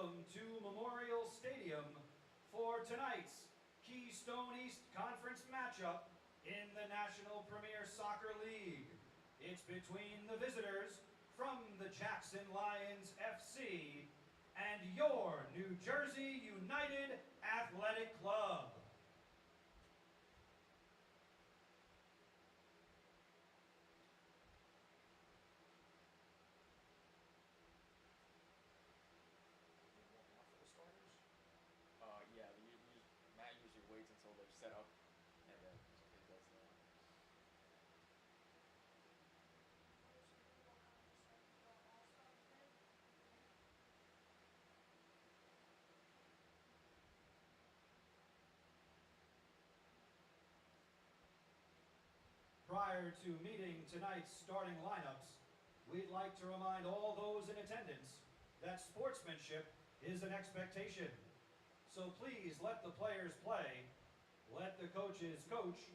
Welcome to Memorial Stadium for tonight's Keystone East Conference matchup in the National Premier Soccer League. It's between the visitors from the Jackson Lions FC and your New Jersey United Athletic Club. Yeah, Matt usually waits until they're set up, and then he does that. Prior to meeting tonight's starting lineups, we'd like to remind all those in attendance that sportsmanship is an expectation. So please let the players play, let the coaches coach,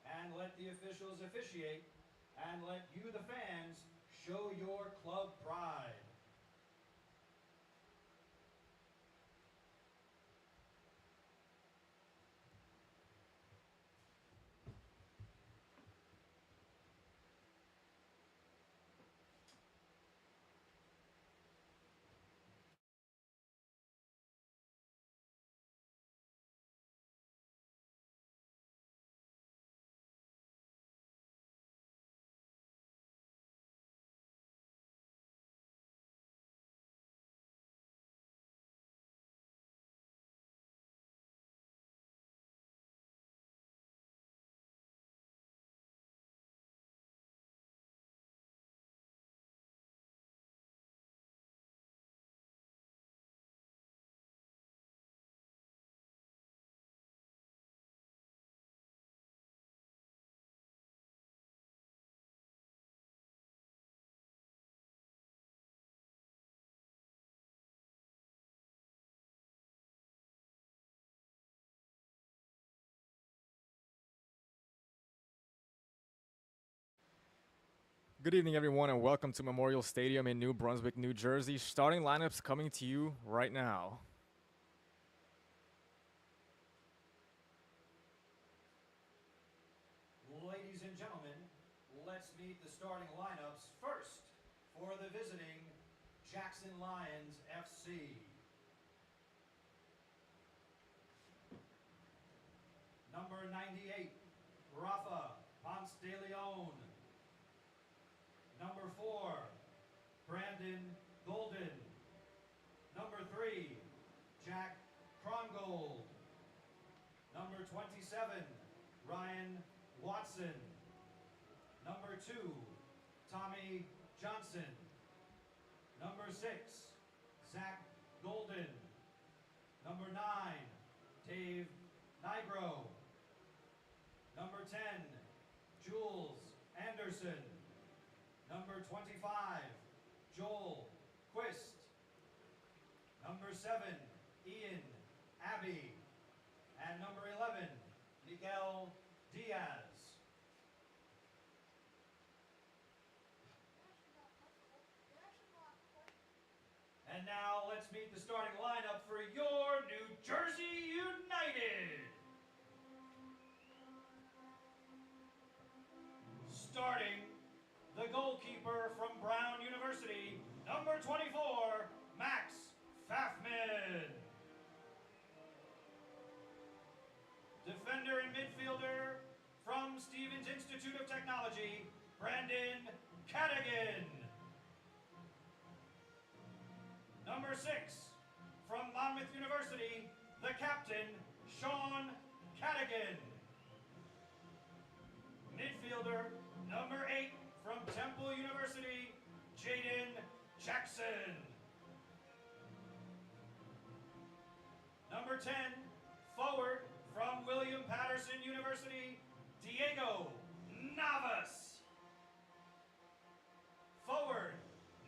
and let the officials officiate, and let you, the fans, show your club pride. Good evening, everyone, and welcome to Memorial Stadium in New Brunswick, New Jersey. Starting lineups coming to you right now. Ladies and gentlemen, let's meet the starting lineups first for the visiting Jackson Lions FC. Number 98, Rafa Ponce de Leon. Number 4, Brandon Golden. Number 3, Jack Krongold. Number 27, Ryan Watson. Number 2, Tommy Johnson. Number 6, Zach Golden. Number 9, Dave Nigro. Number 10, Jules Anderson. Number 25, Joel Quist. Number 7, Ian Abbey. And number 11, Miguel Diaz. And now let's meet the starting lineup for your New Jersey United. Starting, the goalkeeper from Brown University, number 24, Max Pfaffman. Defender and midfielder from Stevens Institute of Technology, Brandon Cadigan. Number 6, from Monmouth University, the captain, Sean Cadigan. Midfielder, number 8, from Temple University, Jaden Jackson. Number 10, forward from William Patterson University, Diego Navas. Forward,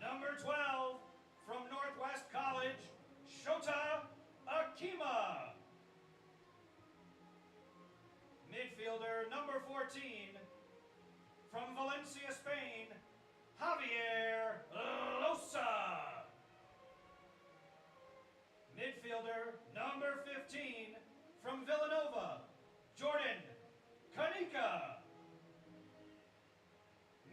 number 12, from Northwest College, Shota Akima. Midfielder, number 14, from Valencia, Spain, Javier Losa. Midfielder number 15 from Villanova, Jordan Kanika.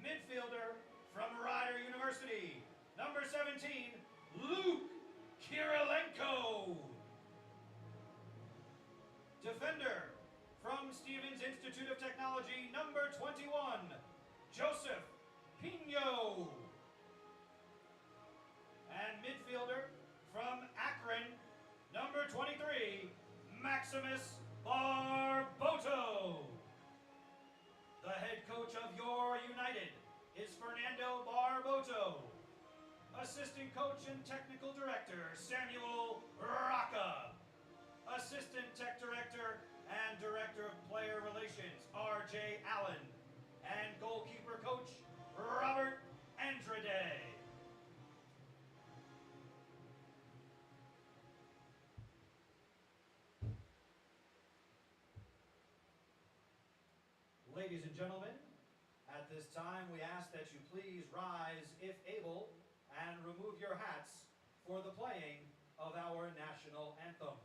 Midfielder from Rider University, number 17, Luke Kirilenko. Defender from Stevens Institute of Technology, number 21, Joseph Pino. And midfielder from Akron, number 23, Maximus Barboto. The head coach of your United is Fernando Barboto. Assistant coach and technical director, Samuel Rocca. Assistant tech director and director of player relations, R.J. Allen. And goalkeeper coach, Robert Andrade. Ladies and gentlemen, at this time we ask that you please rise, if able, and remove your hats for the playing of our national anthem.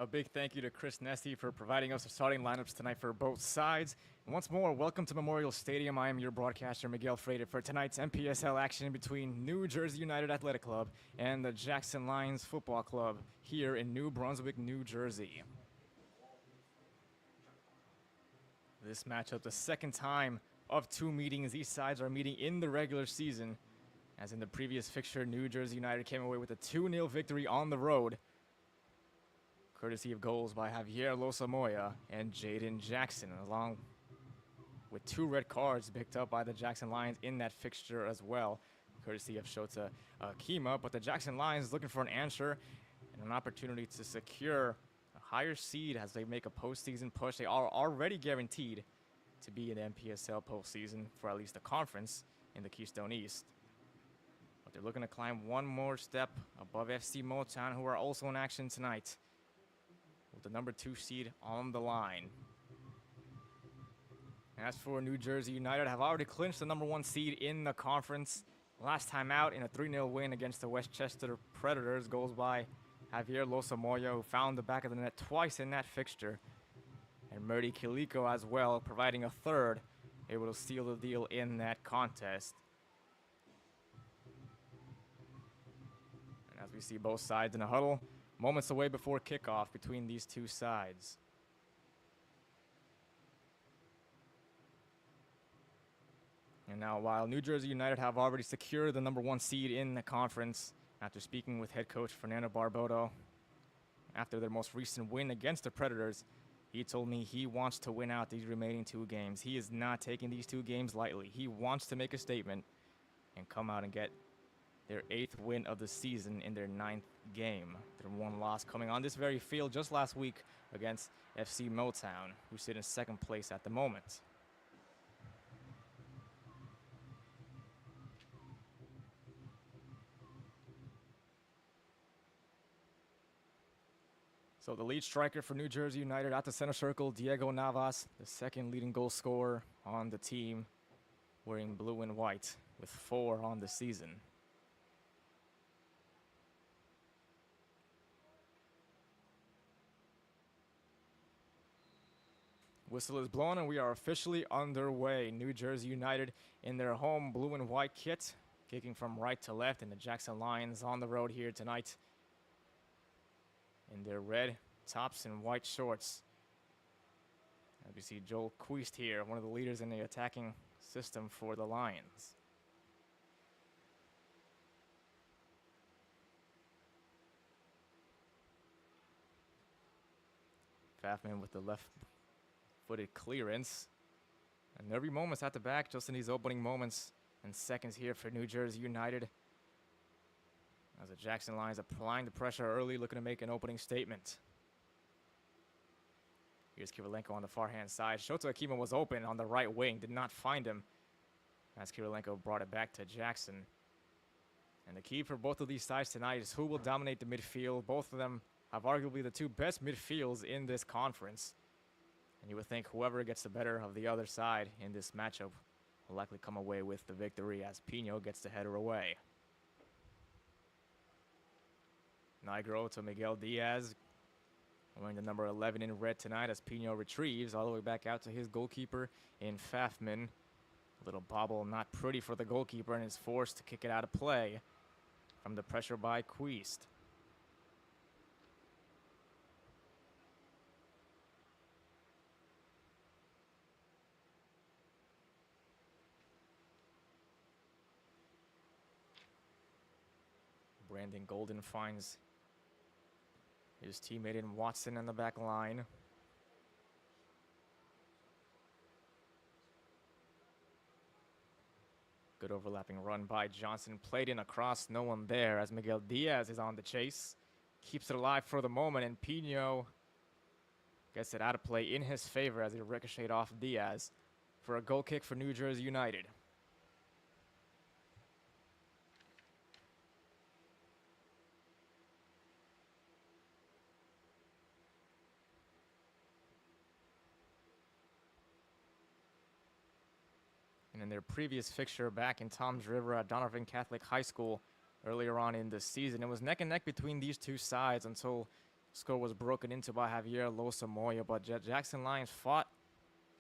A big thank you to Chris Nesty for providing us the starting lineups tonight for both sides. And once more, welcome to Memorial Stadium. I am your broadcaster, Miguel Freire, for tonight's MPSL action between New Jersey United Athletic Club and the Jackson Lions Football Club here in New Brunswick, New Jersey. This matchup, the second time of two meetings. These sides are meeting in the regular season. As in the previous fixture, New Jersey United came away with a 2-0 victory on the road, courtesy of goals by Javier Losamoya and Jaden Jackson, along with 2 red cards picked up by the Jackson Lions in that fixture as well, courtesy of Shota Kima. But the Jackson Lions looking for an answer and an opportunity to secure a higher seed as they make a postseason push. They are already guaranteed to be in the MPSL postseason for at least the conference in the Keystone East. But they're looking to climb one more step above FC Motown, who are also in action tonight, with the number 2 seed on the line. As for New Jersey United, have already clinched the number 1 seed in the conference. Last time out in a 3-0 win against the Westchester Predators, goals by Javier Losamoya, who found the back of the net twice in that fixture, and Murdy Kiliko as well, providing a third, able to seal the deal in that contest. And as we see both sides in a huddle, moments away before kickoff between these two sides. And now, while New Jersey United have already secured the number 1 seed in the conference, after speaking with head coach Fernando Barboto after their most recent win against the Predators, he told me he wants to win out these remaining 2 games. He is not taking these 2 games lightly. He wants to make a statement and come out and get their 8th win of the season in their 9th game. Their 1 loss coming on this very field just last week against FC Motown, who sit in 2nd place at the moment. So the lead striker for New Jersey United at the center circle, Diego Navas, the second leading goal scorer on the team, wearing blue and white with 4 on the season. Whistle is blown and we are officially underway. New Jersey United in their home blue and white kit, kicking from right to left, and the Jackson Lions on the road here tonight in their red tops and white shorts. As we see Joel Quist here, one of the leaders in the attacking system for the Lions. Pfaffman with the left-footed clearance. And every moment's at the back just in these opening moments and seconds here for New Jersey United. As the Jackson Lions applying the pressure early, looking to make an opening statement. Here's Kirilenko on the far-hand side. Shota Akima was open on the right wing, did not find him, as Kirilenko brought it back to Jackson. And the key for both of these sides tonight is who will dominate the midfield. Both of them have arguably the 2 best midfields in this conference. And you would think whoever gets the better of the other side in this matchup will likely come away with the victory, as Pino gets the header away. Nigro to Miguel Diaz, wearing the number 11 in red tonight, as Pino retrieves all the way back out to his goalkeeper in Pfaffman. A little bobble, not pretty for the goalkeeper, and is forced to kick it out of play from the pressure by Quist. Brandon Golden finds his teammate in Watson in the back line. Good overlapping run by Johnson. Played in across, no one there, as Miguel Diaz is on the chase. Keeps it alive for the moment, and Pino gets it out of play in his favor as he ricocheted off Diaz for a goal kick for New Jersey United. And in their previous fixture back in Toms River at Donovan Catholic High School earlier on in the season, it was neck and neck between these two sides until the score was broken into by Javier Losamoya. But Jackson Lions fought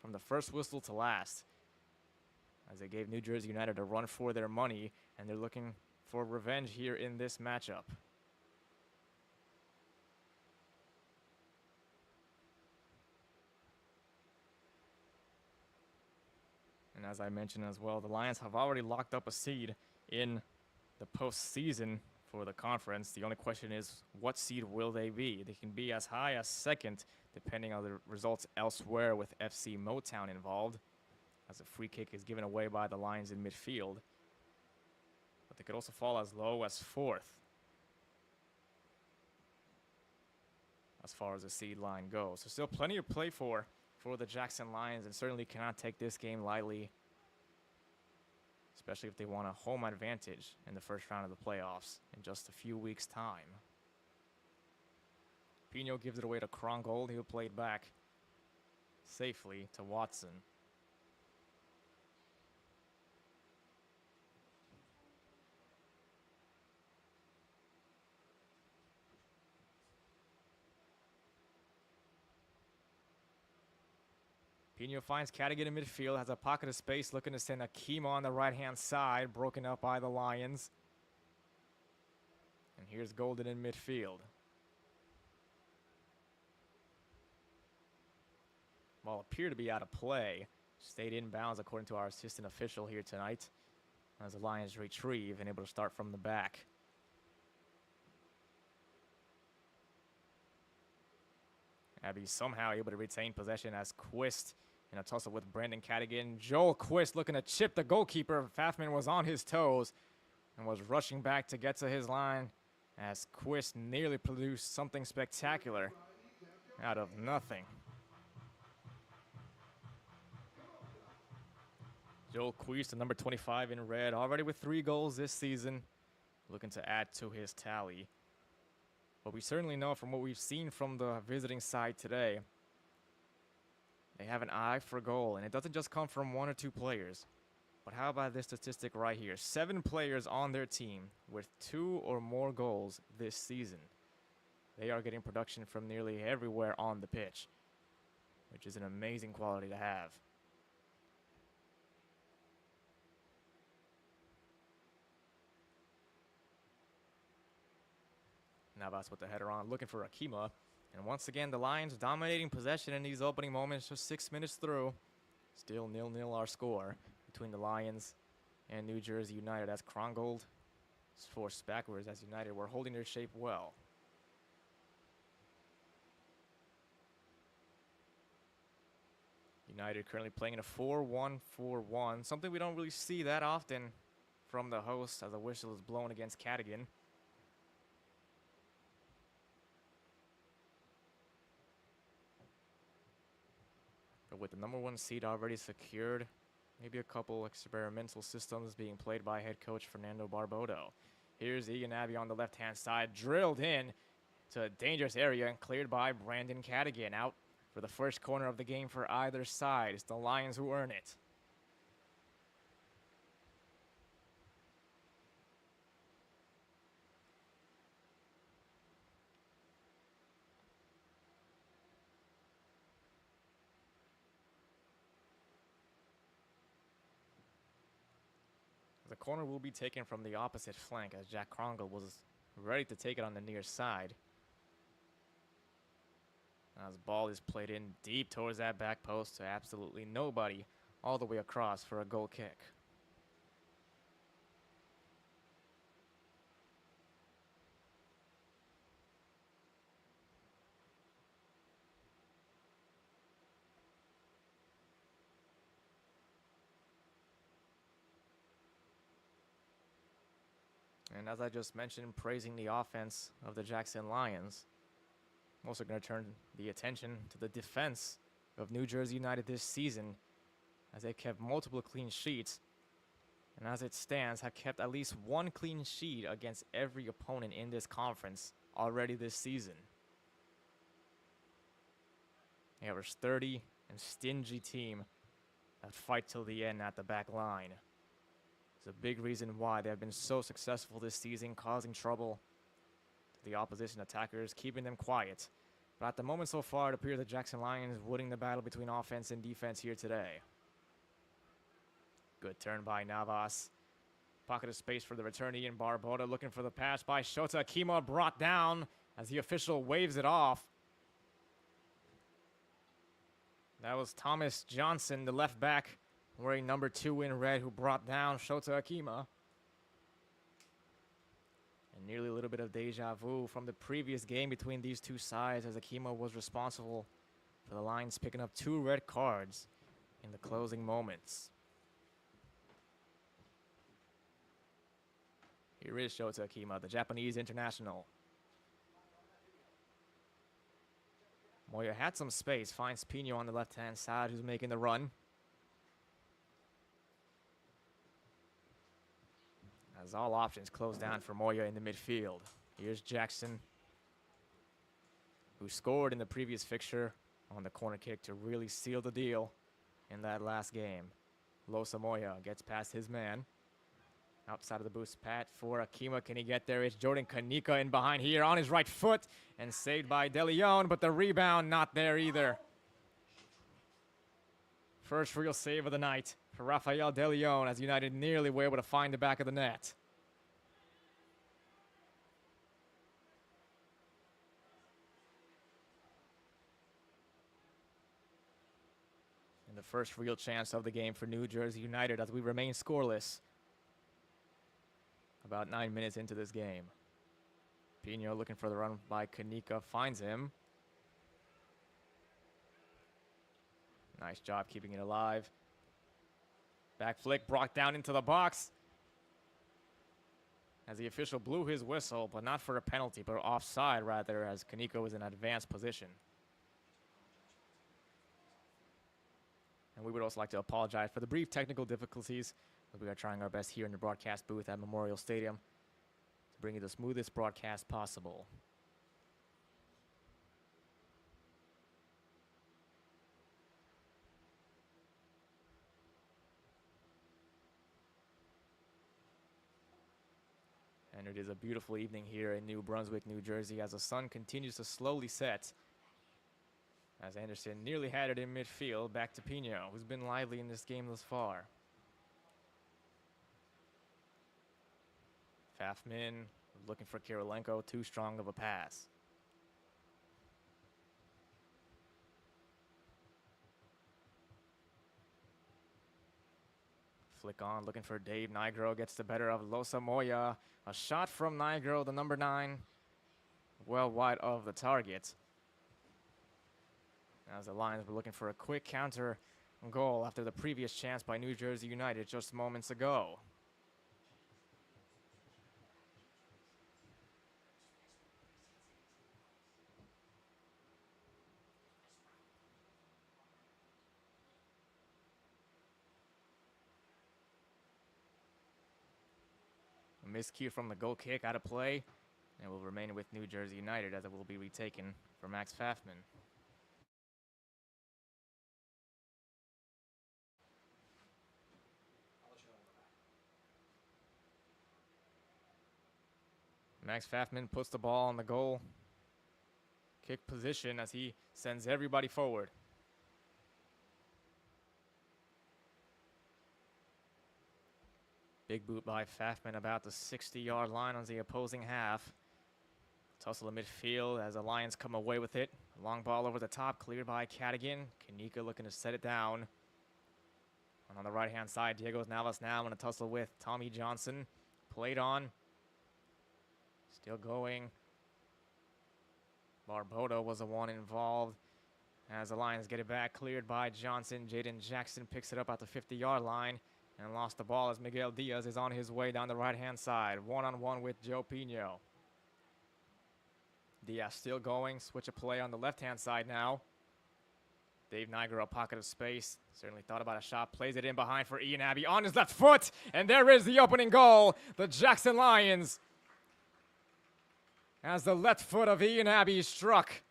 from the first whistle to last as they gave New Jersey United a run for their money, and they're looking for revenge here in this matchup. And as I mentioned as well, the Lions have already locked up a seed in the postseason for the conference. The only question is, what seed will they be? They can be as high as second, depending on the results elsewhere with FC Motown involved, as a free kick is given away by the Lions in midfield. But they could also fall as low as fourth, as far as the seed line goes. So still plenty to play for the Jackson Lions, and certainly cannot take this game lightly, especially if they want a home advantage in the first round of the playoffs in just a few weeks' time. Pino gives it away to Krongold. He'll play it back safely to Watson. Pino finds Cadigan in midfield, has a pocket of space, looking to send Akima on the right-hand side, broken up by the Lions. And here's Golden in midfield. Ball appeared to be out of play. Stayed in bounds according to our assistant official here tonight, as the Lions retrieve and able to start from the back. Abbey somehow able to retain possession as Quist in a tussle with Brandon Cadigan. Joel Quist looking to chip the goalkeeper. Pfaffman was on his toes and was rushing back to get to his line as Quist nearly produced something spectacular out of nothing. Joel Quist, the number 25 in red, already with 3 goals this season, looking to add to his tally. But we certainly know from what we've seen from the visiting side today, they have an eye for goal, and it doesn't just come from 1 or 2 players. But how about this statistic right here? 7 players on their team with 2 or more goals this season. They are getting production from nearly everywhere on the pitch, which is an amazing quality to have. Navas with the header on, looking for Akima. And once again, the Lions dominating possession in these opening moments, just 6 minutes through. Still 0-0 our score between the Lions and New Jersey United, as Krongold is forced backwards as United were holding their shape well. United currently playing in a 4-1-4-1, something we don't really see that often from the host as a whistle is blown against Cadogan. But with the #1 seed already secured, maybe a couple experimental systems being played by head coach Fernando Barbodo. Here's Ian Abbey on the left-hand side, drilled in to a dangerous area and cleared by Brandon Cadogan. Out for the first corner of the game for either side. It's the Lions who earn it. The corner will be taken from the opposite flank as Jack Krongle was ready to take it on the near side. As ball is played in deep towards that back post to absolutely nobody all the way across for a goal kick. And as I just mentioned, praising the offense of the Jackson Lions, I'm also going to turn the attention to the defense of New Jersey United this season, as they kept multiple clean sheets, and as it stands, have kept at least 1 clean sheet against every opponent in this conference already this season. They have a sturdy and stingy team that fight till the end at the back line. It's a big reason why they have been so successful this season, causing trouble to the opposition attackers, keeping them quiet. But at the moment so far, it appears the Jackson Lions winning the battle between offense and defense here today. Good turn by Navas. Pocket of space for the return, Ian Barboda looking for the pass by Shota Akima, brought down as the official waves it off. That was Thomas Johnson, the left back, wearing #2 in red, who brought down Shota Akima. And nearly a little bit of deja vu from the previous game between these two sides, as Akima was responsible for the Lions picking up 2 red cards in the closing moments. Here is Shota Akima, the Japanese international. Moya had some space, finds Pino on the left-hand side, who's making the run. As all options close down for Moya in the midfield. Here's Jackson, who scored in the previous fixture on the corner kick to really seal the deal in that last game. Losa Moya gets past his man. Outside of the boost pat for Akima. Can he get there? It's Jordan Kanika in behind here on his right foot and saved by De Leon, but the rebound not there either. First real save of the night for Rafael De Leon, as United nearly were able to find the back of the net. And the first real chance of the game for New Jersey United as we remain scoreless. About 9 minutes into this game. Pino looking for the run by Kanika, finds him. Nice job keeping it alive. Back flick brought down into the box, as the official blew his whistle, but not for a penalty, but offside rather, as Kanika was in advanced position. And we would also like to apologize for the brief technical difficulties. We are trying our best here in the broadcast booth at Memorial Stadium to bring you the smoothest broadcast possible. it is a beautiful evening here in New Brunswick, New Jersey, as the sun continues to slowly set. As Anderson nearly had it in midfield, back to Pino, who's been lively in this game thus far. Pfaffman looking for Kirilenko, too strong of a pass. Flick on, looking for Dave Nigro, gets the better of Losa Moya. A shot from Nigro, the number 9, well wide of the target. As the Lions were looking for a quick counter goal after the previous chance by New Jersey United just moments ago. A miscue from the goal kick out of play, and will remain with New Jersey United as it will be retaken for Max Pfaffman. Max Pfaffman puts the ball on the goal kick position as he sends everybody forward. Big boot by Pfaffman about the 60-yard line on the opposing half. Tussle in midfield as the Lions come away with it. Long ball over the top, cleared by Cadigan. Kanika looking to set it down. And on the right-hand side, Diego Navas now in a tussle with Tommy Johnson. Played on. Still going. Barboda was the one involved. As the Lions get it back, cleared by Johnson. Jaden Jackson picks it up at the 50-yard line and lost the ball as Miguel Diaz is on his way down the right-hand side. One-on-one with Joe Pino. Diaz still going. Switch of play on the left-hand side now. Dave Nigro, a pocket of space. Certainly thought about a shot. Plays it in behind for Ian Abbey on his left foot. And there is the opening goal. The Jackson Lions. As the left foot of Ian Abbey struck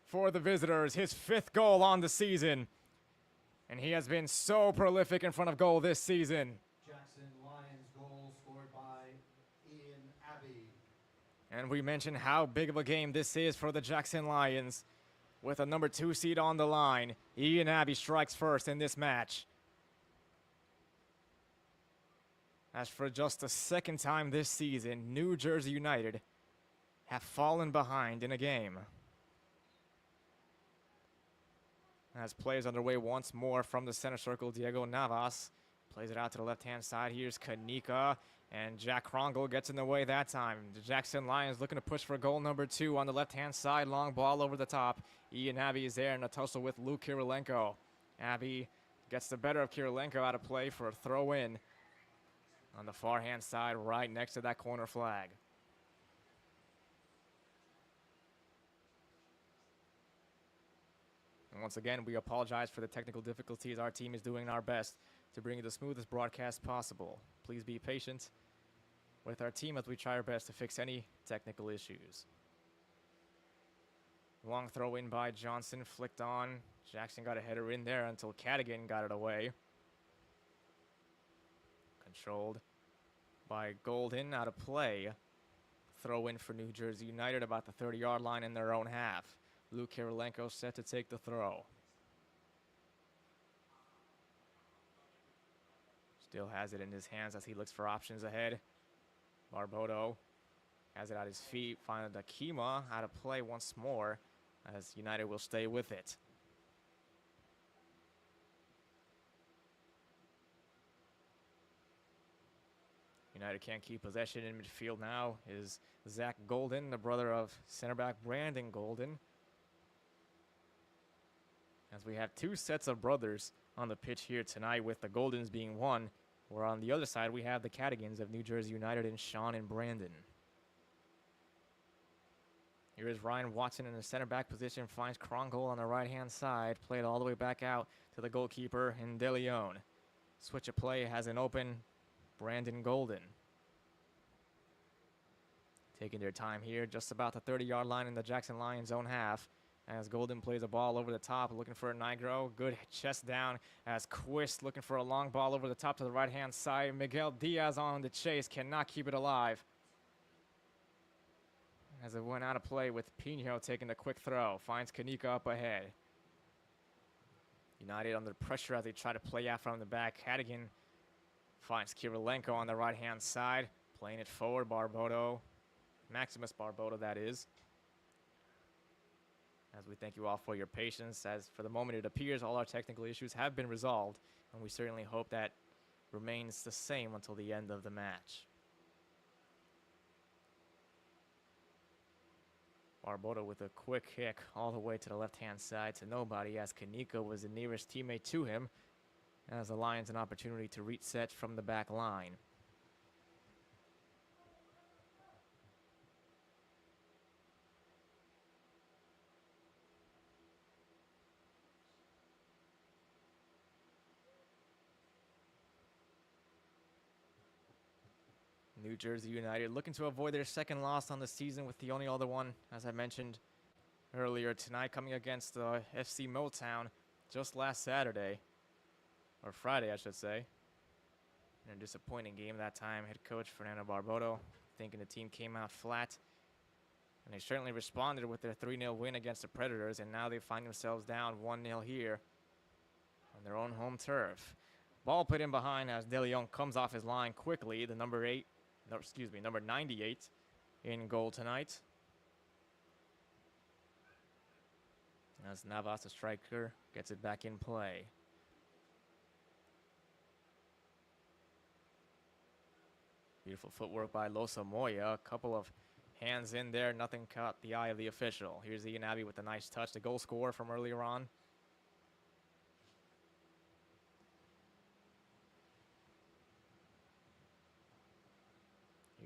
for the visitors. His 5th goal on the season. And he has been so prolific in front of goal this season. Jackson Lions goal scored by Ian Abbey. And we mentioned how big of a game this is for the Jackson Lions. With a number 2 seed on the line, Ian Abbey strikes first in this match. As for just the 2nd time this season, New Jersey United have fallen behind in a game. As plays underway once more from the center circle, Diego Navas plays it out to the left-hand side. Here's Kanika, and Jack Krongel gets in the way that time. The Jackson Lions looking to push for goal number 2 on the left-hand side. Long ball over the top. Ian Abbey is there in a tussle with Luke Kirilenko. Abbey gets the better of Kirilenko out of play for a throw-in on the far-hand side right next to that corner flag. And once again, we apologize for the technical difficulties. Our team is doing our best to bring you the smoothest broadcast possible. Please be patient with our team as we try our best to fix any technical issues. Long throw in by Johnson, flicked on. Jackson got a header in there until Cadigan got it away. Controlled by Golden, out of play. Throw in for New Jersey United about the 30-yard line in their own half. Luke Kirilenko set to take the throw. Still has it in his hands as he looks for options ahead. Barbodo has it at his feet. Finally, Dakima out of play once more as United will stay with it. United can't keep possession in midfield now is Zach Golden, the brother of center back Brandon Golden. As we have 2 sets of brothers on the pitch here tonight, with the Goldens being one, where on the other side we have the Cadigans of New Jersey United and Sean and Brandon. Here is Ryan Watson in the center back position, finds Krongel on the right-hand side, played all the way back out to the goalkeeper in De Leon. Switch of play has an open Brandon Golden. Taking their time here, just about the 30-yard line in the Jackson Lions own half. as Golden plays a ball over the top, looking for a Nigro. Good chest down as Quist looking for a long ball over the top to the right-hand side. Miguel Diaz on the chase, cannot keep it alive. As it went out of play with Pino taking the quick throw. Finds Kanika up ahead. United under pressure as they try to play out from the back. Hadigan finds Kirilenko on the right-hand side. Playing it forward, Barbodo. Maximus Barbodo, that is. As we thank you all for your patience, as for the moment it appears all our technical issues have been resolved, and we certainly hope that remains the same until the end of the match. Barbodo with a quick kick all the way to the left-hand side to nobody, as Kaneko was the nearest teammate to him, as the Lions an opportunity to reset from the back line. New Jersey United looking to avoid their second loss on the season, with the only other one, as I mentioned earlier tonight, coming against FC Motown just last Saturday, or Friday I should say. In a disappointing game that time, head coach Fernando Barbodo thinking the team came out flat, and they certainly responded with their 3-0 win against the Predators, and now they find themselves down 1-0 here on their own home turf. Ball put in behind as De Leon comes off his line quickly. The number 98 in goal tonight. As Navas, the striker, gets it back in play. Beautiful footwork by Losa Moya. A couple of hands in there. Nothing caught the eye of the official. Here's Ian Abbey with a nice touch. The goal scorer from earlier on.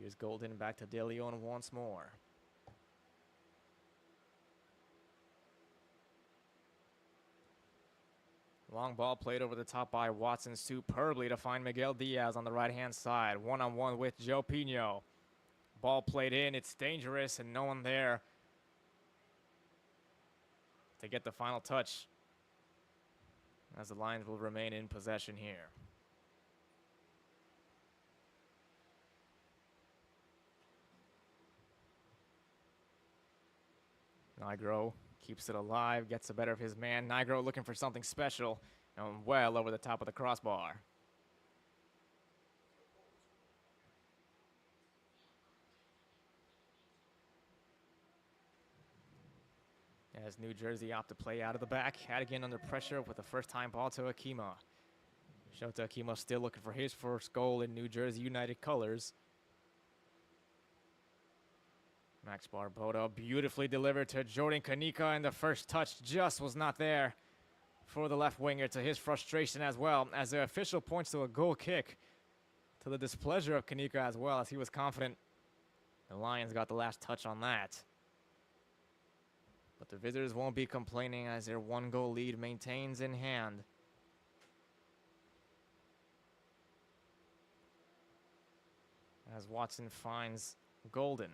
Here's Golden back to De Leon once more. Long ball played over the top by Watson superbly to find Miguel Diaz on the right-hand side. One-on-one with Joe Pino. Ball played in. It's dangerous and no one there to get the final touch, as the Lions will remain in possession here. Nigro keeps it alive, gets the better of his man. Nigro looking for something special, and well over the top of the crossbar. As New Jersey opt to play out of the back. Hadigan under pressure with the first-time ball to Akima. Shota Akima still looking for his first goal in New Jersey United colors. Max Barbodo beautifully delivered to Jordan Kanika, and the first touch just was not there for the left winger, to his frustration as well, as the official points to a goal kick, to the displeasure of Kanika as well, as he was confident the Lions got the last touch on that. But the visitors won't be complaining, as their 1-goal lead maintains in hand. As Watson finds Golden.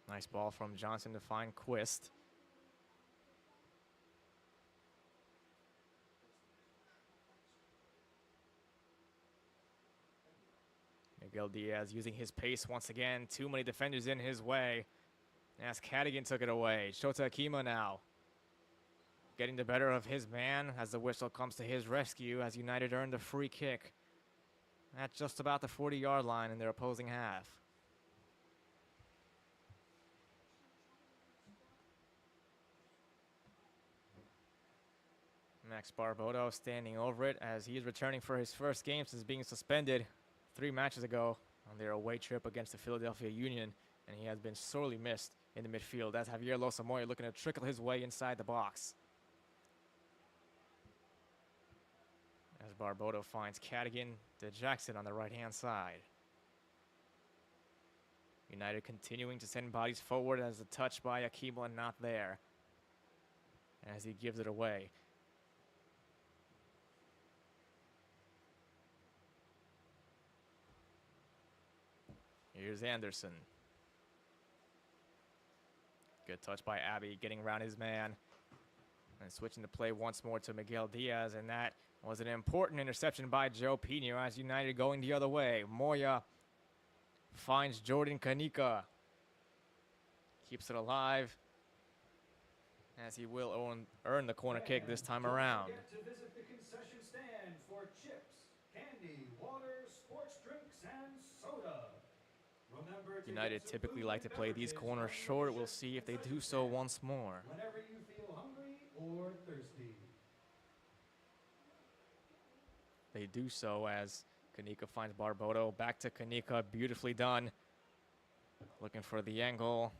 Nice ball from Johnson to find Quist. Miguel Diaz using his pace once again. Too many defenders in his way. As Cadigan took it away. Shota Akima now getting the better of his man as the whistle comes to his rescue, as United earned a free kick at just about the 40-yard line in their opposing half. Max Barbodo standing over it, as he is returning for his first game since being suspended 3 matches ago on their away trip against the Philadelphia Union, and he has been sorely missed in the midfield, as Javier Losamoy looking to trickle his way inside the box. As Barbodo finds Cadigan to Jackson on the right-hand side. United continuing to send bodies forward, as a touch by Akima not there, as he gives it away. Here's Anderson. Good touch by Abbey, getting around his man. And switching the play once more to Miguel Diaz, and that was an important interception by Joe Pino as United going the other way. Moya finds Jordan Kanika. Keeps it alive as he will earn the corner kick this time around. Don't forget to visit the concession stand for chips, candy, water, sports drinks, and soda. Remember, United typically like to play these corners short. We'll see if they do so once more. Whenever you feel hungry or thirsty. They do so as Kanika finds Barboto. Back to Kanika, beautifully done. Looking for the angle.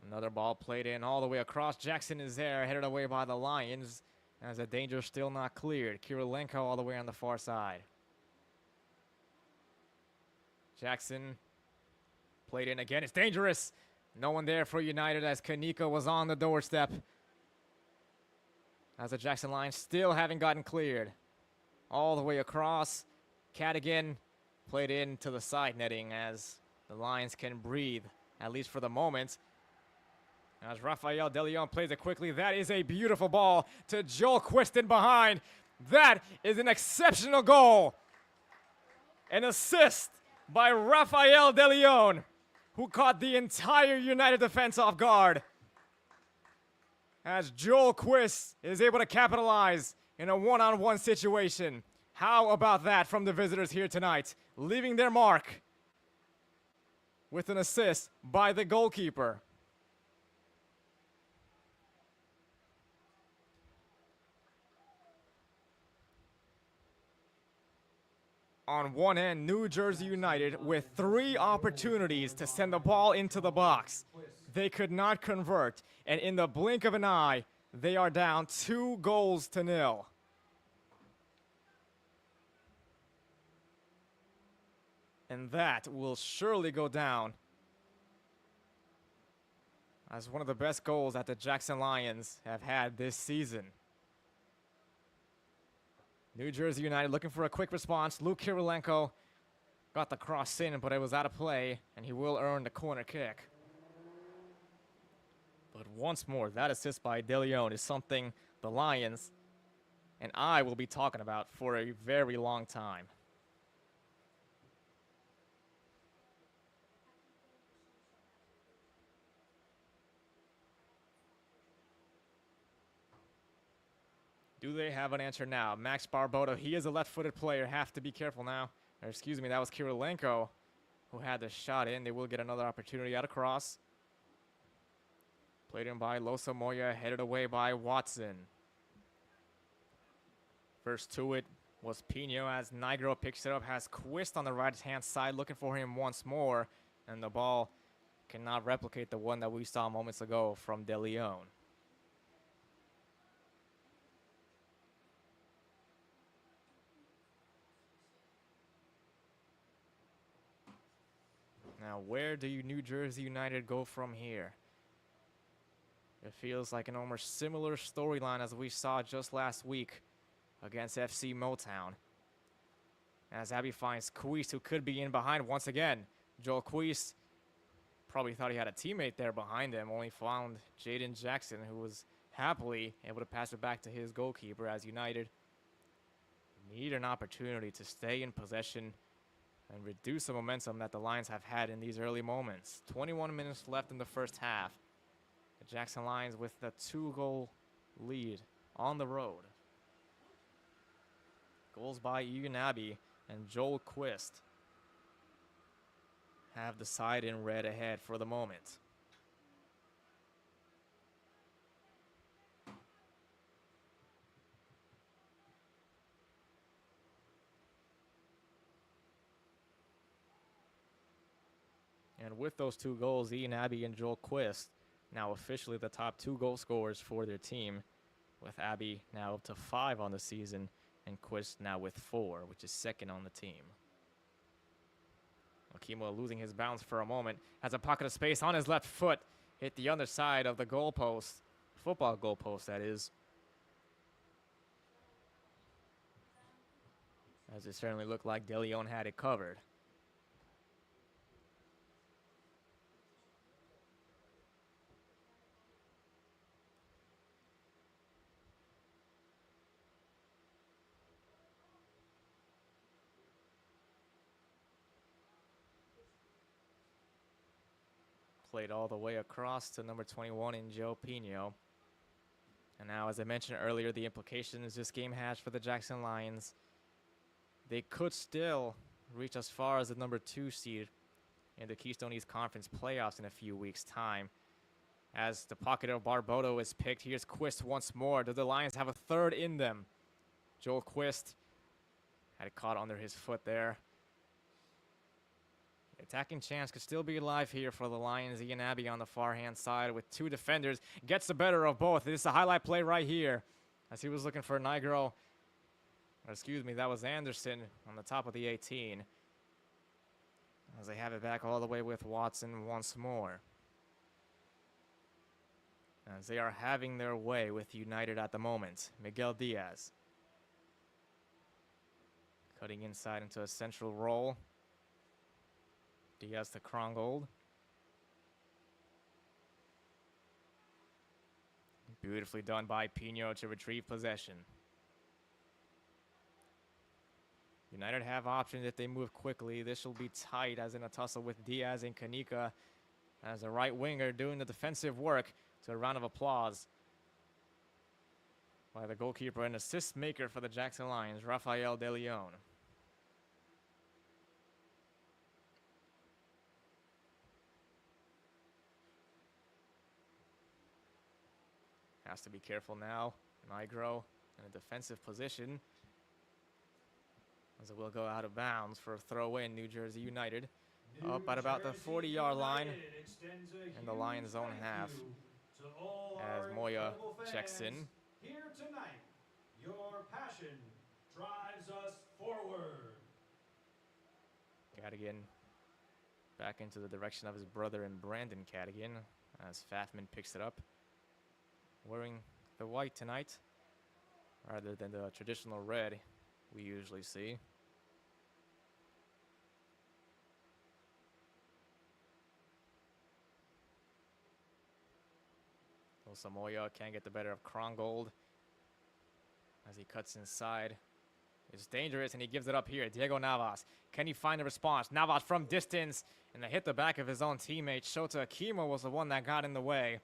Another ball played in all the way across. Jackson is there, headed away by the Lions as the danger still not cleared. Kirilenko all the way on the far side. Jackson played in again. It's dangerous. No one there for United as Kanika was on the doorstep. As the Jackson Lions still haven't gotten cleared. All the way across. Cadigan played into the side netting as the Lions can breathe, at least for the moment. As Rafael De Leon plays it quickly, that is a beautiful ball to Joel Quiston behind. That is an exceptional goal. An assist by Rafael De Leon, who caught the entire United defense off guard. As Joel Quist is able to capitalize in a one-on-one situation. How about that from the visitors here tonight? Leaving their mark with an assist by the goalkeeper. On one end, New Jersey United with 3 opportunities to send the ball into the box. They could not convert, and in the blink of an eye, they are down 2-0. And that will surely go down as one of the best goals that the Jackson Lions have had this season. New Jersey United looking for a quick response. Luke Kirilenko got the cross in, but it was out of play, and he will earn the corner kick. But once more, that assist by De Leon is something the Lions and I will be talking about for a very long time. Do they have an answer now? Max Barboto, he is a left-footed player. Have to be careful now. Or excuse me, that was Kirilenko who had the shot in. They will get another opportunity out across. Played in by Losa Moya, headed away by Watson. First to it was Pino as Nigro picks it up, has Quist on the right-hand side looking for him once more. And the ball cannot replicate the one that we saw moments ago from De Leon. Now, where do New Jersey United go from here? It feels like an almost similar storyline as we saw just last week against FC Motown. As Abbey finds Quist, who could be in behind once again. Joel Quist probably thought he had a teammate there behind him, only found Jaden Jackson, who was happily able to pass it back to his goalkeeper as United need an opportunity to stay in possession and reduce the momentum that the Lions have had in these early moments. 21 minutes left in the first half. The Jackson Lions with the 2-goal lead on the road. Goals by Egan Abbey and Joel Quist have the side in red ahead for the moment. And with those 2 goals, Ian Abbey and Joel Quist now officially the top 2 goal scorers for their team, with Abbey now up to 5 on the season and Quist now with 4, which is second on the team. Okimo losing his balance for a moment, has a pocket of space on his left foot, hit the underside of the goalpost, football goalpost that is. As it certainly looked like De Leon had it covered. Played all the way across to number 21 in Joe Pino. And now, as I mentioned earlier, the implications this game has for the Jackson Lions. They could still reach as far as the number 2 seed in the Keystone East Conference playoffs in a few weeks' time. As the pocket of Barboto is picked, here's Quist once more. Do the Lions have a third in them? Joel Quist had it caught under his foot there. The attacking chance could still be alive here for the Lions. Ian Abbey on the far-hand side with 2 defenders. Gets the better of both. This is a highlight play right here as he was looking for Nigro. Or excuse me, that was Anderson on the top of the 18. As they have it back all the way with Watson once more. As they are having their way with United at the moment. Miguel Diaz. Cutting inside into a central roll. Diaz to Krongold. Beautifully done by Pino to retrieve possession. United have options if they move quickly. This will be tight as in a tussle with Diaz and Kanika as a right winger doing the defensive work. So a round of applause by the goalkeeper and assist maker for the Jackson Lions, Rafael De Leon. Has to be careful now. Nigro in a defensive position as it will go out of bounds for a throw in. New Jersey United up at about the 40-yard line in the Lions' own half. As Moya checks in. Here tonight, your passion drives us forward. Cadigan back into the direction of his brother and Brandon Cadigan as Fafman picks it up. Wearing the white tonight rather than the traditional red we usually see. Samoya can't get the better of Krongold as he cuts inside. It's dangerous and he gives it up here. Diego Navas. Can he find a response? Navas from distance and they hit the back of his own teammate. Shota Akimo was the one that got in the way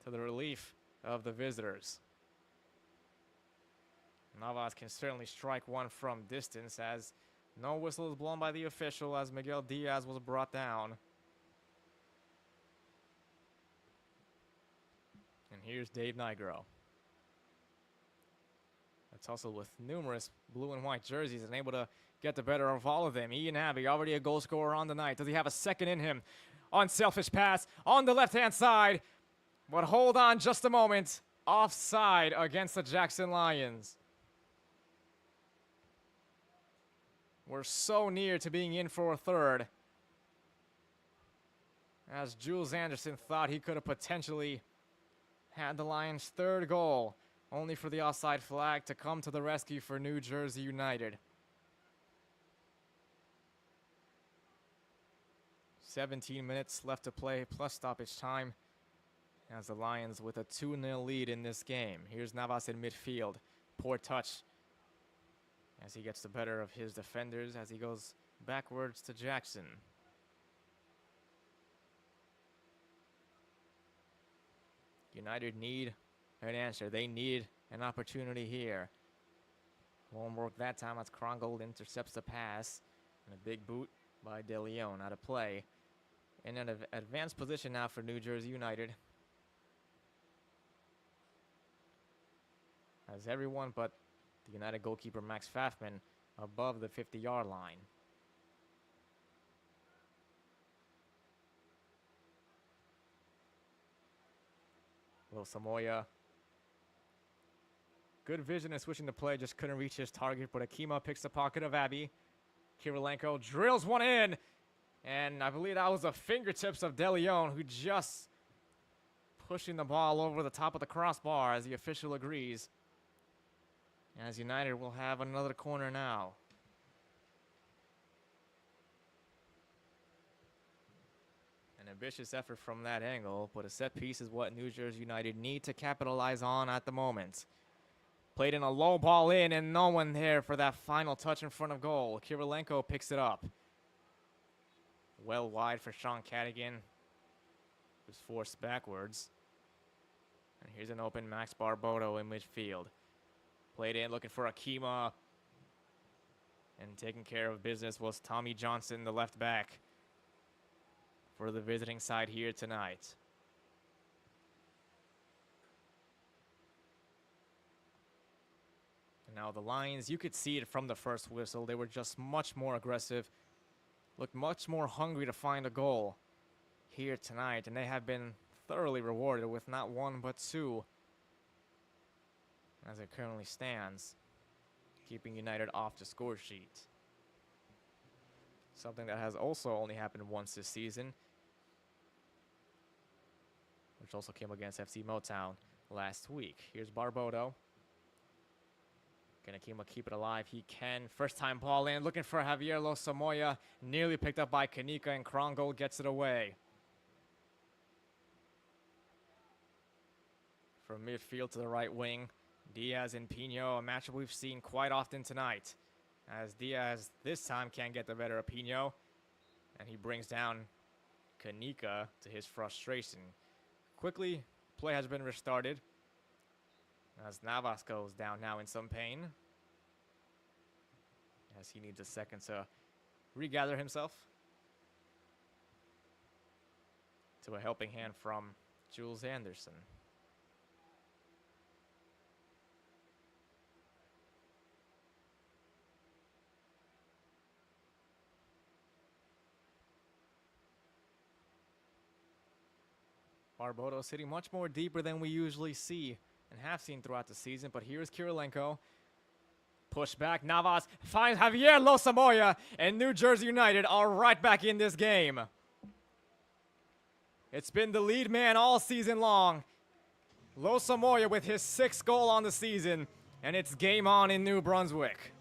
to the relief of the visitors. Navas can certainly strike one from distance as no whistle is blown by the official as Miguel Diaz was brought down. And here's Dave Nigro. A tussle with numerous blue and white jerseys and able to get the better of all of them. Ian Abbey, already a goal scorer on the night. Does he have a second in him? Unselfish pass on the left-hand side. But hold on just a moment. Offside against the Jackson Lions. We're so near to being in for a third. As Jules Anderson thought he could have potentially had the Lions' third goal, only for the offside flag to come to the rescue for New Jersey United. 17 minutes left to play plus stoppage time as the Lions with a 2-0 lead in this game. Here's Navas in midfield. Poor touch as he gets the better of his defenders as he goes backwards to Jackson. United need an answer. They need an opportunity here. Won't work that time as Krongold intercepts the pass. And a big boot by De Leon out of play. In an advanced position now for New Jersey United. As everyone but the United goalkeeper Max Fafman above the 50-yard line. Will Samoya. Good vision in switching the play, just couldn't reach his target, but Akima picks the pocket of Abbey. Kirilenko drills one in, and I believe that was the fingertips of De Leon, who just pushing the ball over the top of the crossbar as the official agrees. As United will have another corner now. An ambitious effort from that angle, but a set piece is what New Jersey United need to capitalize on at the moment. Played in a low ball in and no one there for that final touch in front of goal. Kirilenko picks it up. Well wide for Sean Cadigan. was forced backwards. And here's an open Max Barbodo in midfield. Played in, looking for Akima. And taking care of business was Tommy Johnson, the left back, for the visiting side here tonight. And now the Lions, you could see it from the first whistle. They were just much more aggressive, looked much more hungry to find a goal here tonight. And they have been thoroughly rewarded with not one but two, as it currently stands, keeping United off the score sheet. Something that has also only happened once this season, which also came against FC Motown last week. Here's Barbodo. Can Akima keep it alive? He can. First time ball in, looking for Javier Losamoya. Nearly picked up by Kanika, and Krongol gets it away. From midfield to the right wing, Diaz and Pino, a matchup we've seen quite often tonight, as Diaz this time can't get the better of Pino, and he brings down Kanika to his frustration. Quickly, play has been restarted, as Navas goes down now in some pain, as he needs a second to regather himself. To a helping hand from Jules Anderson. Barbodo sitting much more deeper than we usually see and have seen throughout the season, but here's Kirilenko. Push back, Navas finds Javier Losamoya, and New Jersey United are right back in this game. It's been the lead man all season long. Losamoya with his 6th goal on the season, and it's game on in New Brunswick.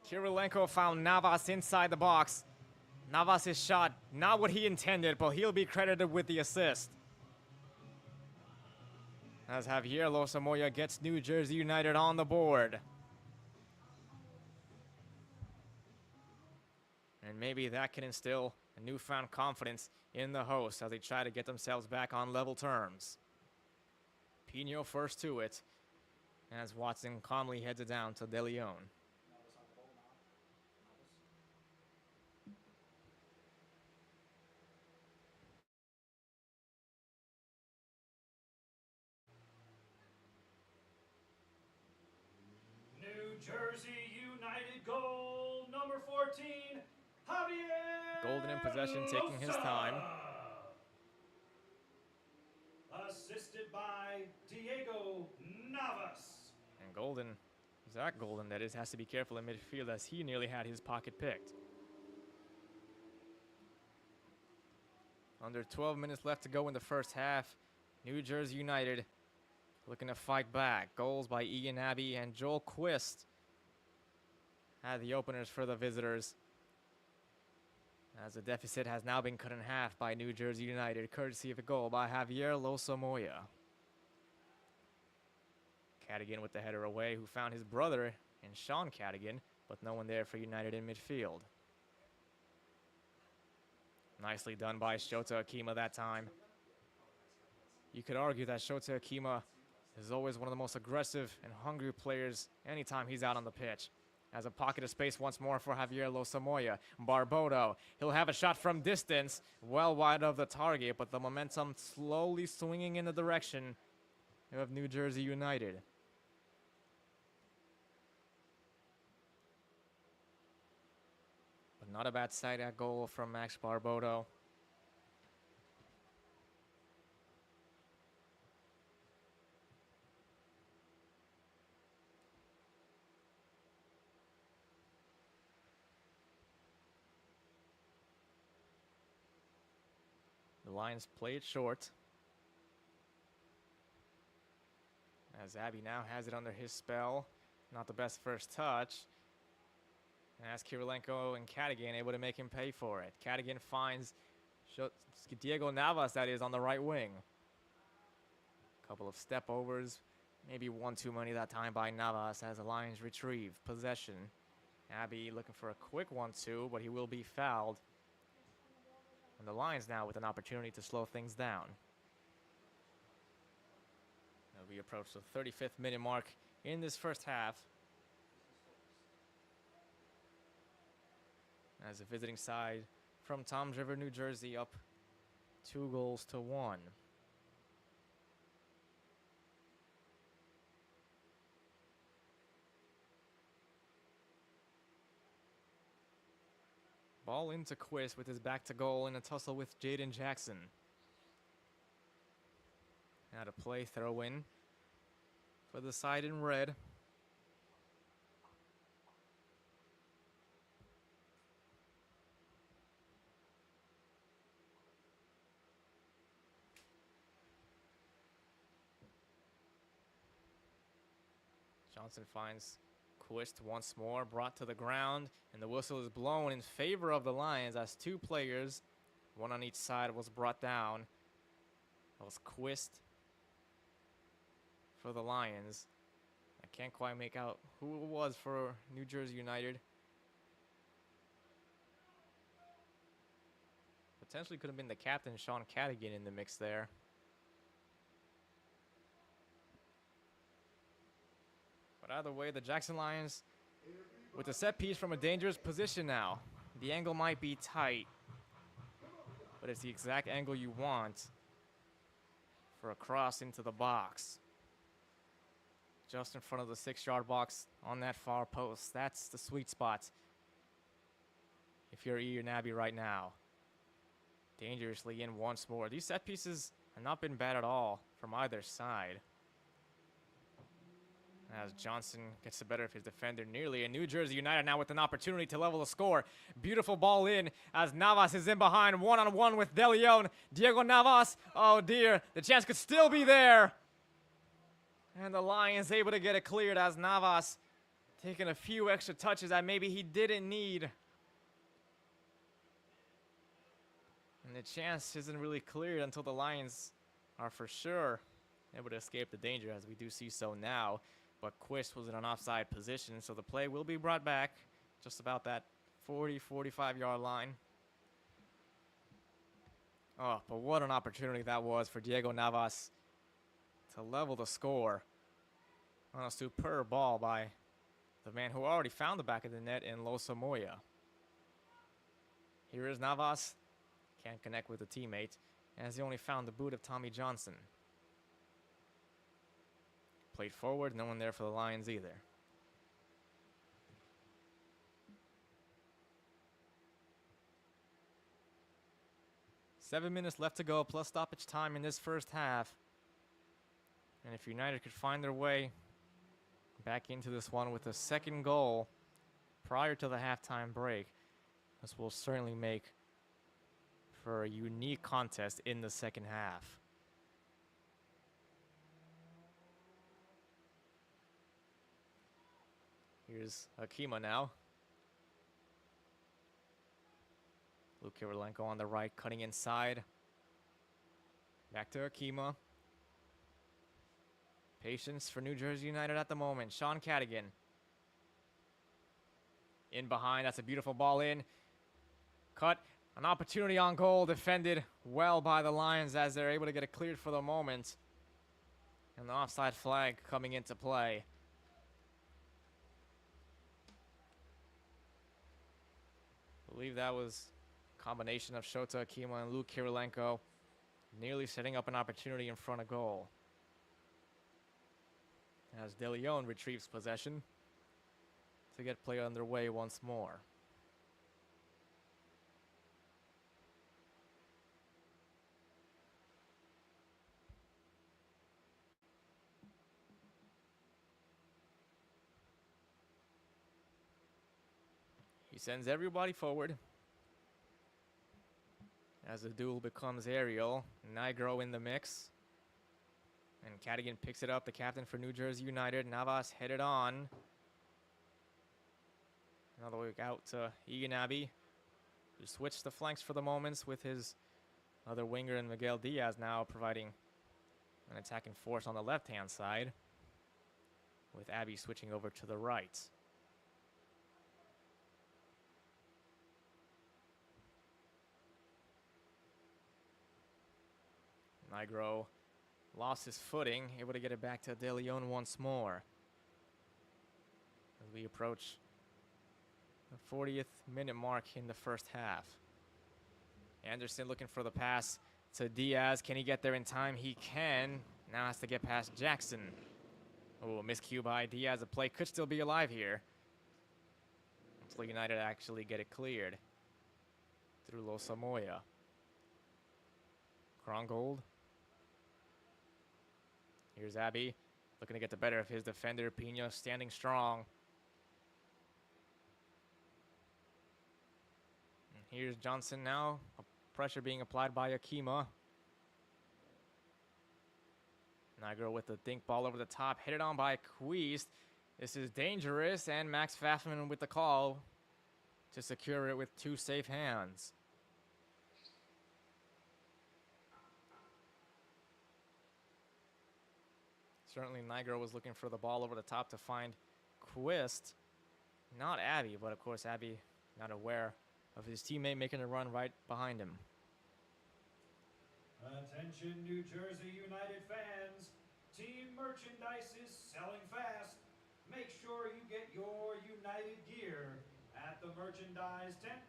Kirilenko found Navas inside the box. Navas' shot, not what he intended, but he'll be credited with the assist. As Javier Losamoya gets New Jersey United on the board. And maybe that can instill a newfound confidence in the hosts as they try to get themselves back on level terms. Pino first to it, as Watson calmly heads it down to De Leon. Jersey United goal number 14, Javier. Golden in possession, taking his time. Assisted by Diego Navas. And Golden, Zach Golden that is, has to be careful in midfield as he nearly had his pocket picked. Under 12 minutes left to go in the first half. New Jersey United looking to fight back. Goals by Ian Abbey and Joel Quist had the openers for the visitors, as the deficit has now been cut in half by New Jersey United, courtesy of a goal by Javier Losamoya. Cadigan with the header away, who found his brother in Sean Cadigan, but no one there for United in midfield. Nicely done by Shota Akima that time. You could argue that Shota Akima is always one of the most aggressive and hungry players anytime he's out on the pitch. As a pocket of space once more for Javier Losamoya. Barbodo, he'll have a shot from distance, well wide of the target, but the momentum slowly swinging in the direction of New Jersey United. But not a bad sight at goal from Max Barbodo. The Lions play it short, as Abbey now has it under his spell. Not the best first touch. And as Kirilenko and Cadigan able to make him pay for it. Cadigan finds Diego Navas, that is, on the right wing. Couple of step overs, maybe one too many that time by Navas as the Lions retrieve possession. Abbey looking for a quick 1-2, but he will be fouled And the Lions now with an opportunity to slow things down. Now we approach the 35th minute mark in this first half. As the visiting side from Toms River, New Jersey, up 2-1. Ball into Quist with his back to goal in a tussle with Jaden Jackson. Now to play throw in for the side in red. Johnson finds Quist once more, brought to the ground, and the whistle is blown in favor of the Lions as two players, one on each side, was brought down. That was Quist for the Lions. I can't quite make out who it was for New Jersey United. Potentially could have been the captain, Sean Cadigan, in the mix there. But either way, the Jackson Lions with a set piece from a dangerous position now. The angle might be tight, but it's the exact angle you want for a cross into the box. Just in front of the 6-yard box on that far post. That's the sweet spot if you're Ian Abbey right now. Dangerously in once more. These set pieces have not been bad at all from either side. As Johnson gets the better of his defender nearly, and New Jersey United now with an opportunity to level the score. Beautiful ball in as Navas is in behind, one-on-one with De Leon. Diego Navas, oh dear, the chance could still be there. And the Lions able to get it cleared as Navas taking a few extra touches that maybe he didn't need. And the chance isn't really cleared until the Lions are for sure able to escape the danger, as we do see so now. But Quist was in an offside position, so the play will be brought back just about that 45-yard line. Oh, but what an opportunity that was for Diego Navas to level the score on a superb ball by the man who already found the back of the net in Losa Moya. Here is Navas. Can't connect with a teammate, as he only found the boot of Tommy Johnson. Played forward, no one there for the Lions either. Seven minutes left to go, plus stoppage time in this first half. And if United could find their way back into this one with a second goal prior to the halftime break, this will certainly make for a unique contest in the second half. Here's Akima now. Luke Kirilenko on the right, cutting inside. Back to Akima. Patience for New Jersey United at the moment. Sean Cadigan. In behind, that's a beautiful ball in. Cut, an opportunity on goal, defended well by the Lions as they're able to get it cleared for the moment. And the offside flag coming into play. I believe that was a combination of Shota Akima and Luke Kirilenko nearly setting up an opportunity in front of goal. As De Leon retrieves possession to get play underway once more. He sends everybody forward as the duel becomes aerial. Nigro in the mix. And Cadigan picks it up, the captain for New Jersey United. Navas headed on. Another way out to Egan Abbey, who switched the flanks for the moments with his other winger and Miguel Diaz now providing an attacking force on the left-hand side, with Abbey switching over to the right. Nigro lost his footing, able to get it back to De Leon once more. As we approach the 40th minute mark in the first half. Anderson looking for the pass to Diaz. Can he get there in time? He can. Now has to get past Jackson. Oh, miscue by Diaz. The play could still be alive here. Until United actually get it cleared through Losamoya. Krongold. Here's Abbey looking to get the better of his defender. Pino standing strong. And here's Johnson now. Pressure being applied by Akima. Nigro with the dink ball over the top. Hit it on by Queest. This is dangerous. And Max Pfaffman with the call to secure it with two safe hands. Certainly Nigro was looking for the ball over the top to find Quist. Not Abbey, but of course Abbey not aware of his teammate making a run right behind him. Attention New Jersey United fans. Team merchandise is selling fast. Make sure you get your United gear at the merchandise tent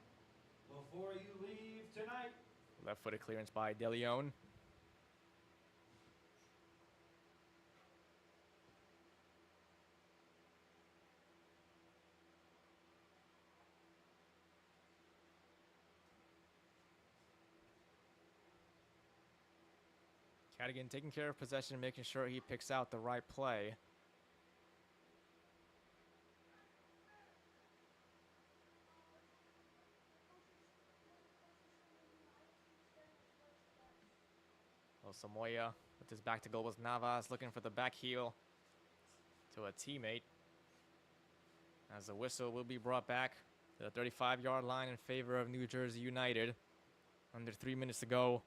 before you leave tonight. Left-footed clearance by De Leon. Cadigan taking care of possession, making sure he picks out the right play. Samoya with his back to goal was Navas looking for the back heel to a teammate. As the whistle will be brought back to the 35-yard line in favor of New Jersey United. Under 3 minutes to go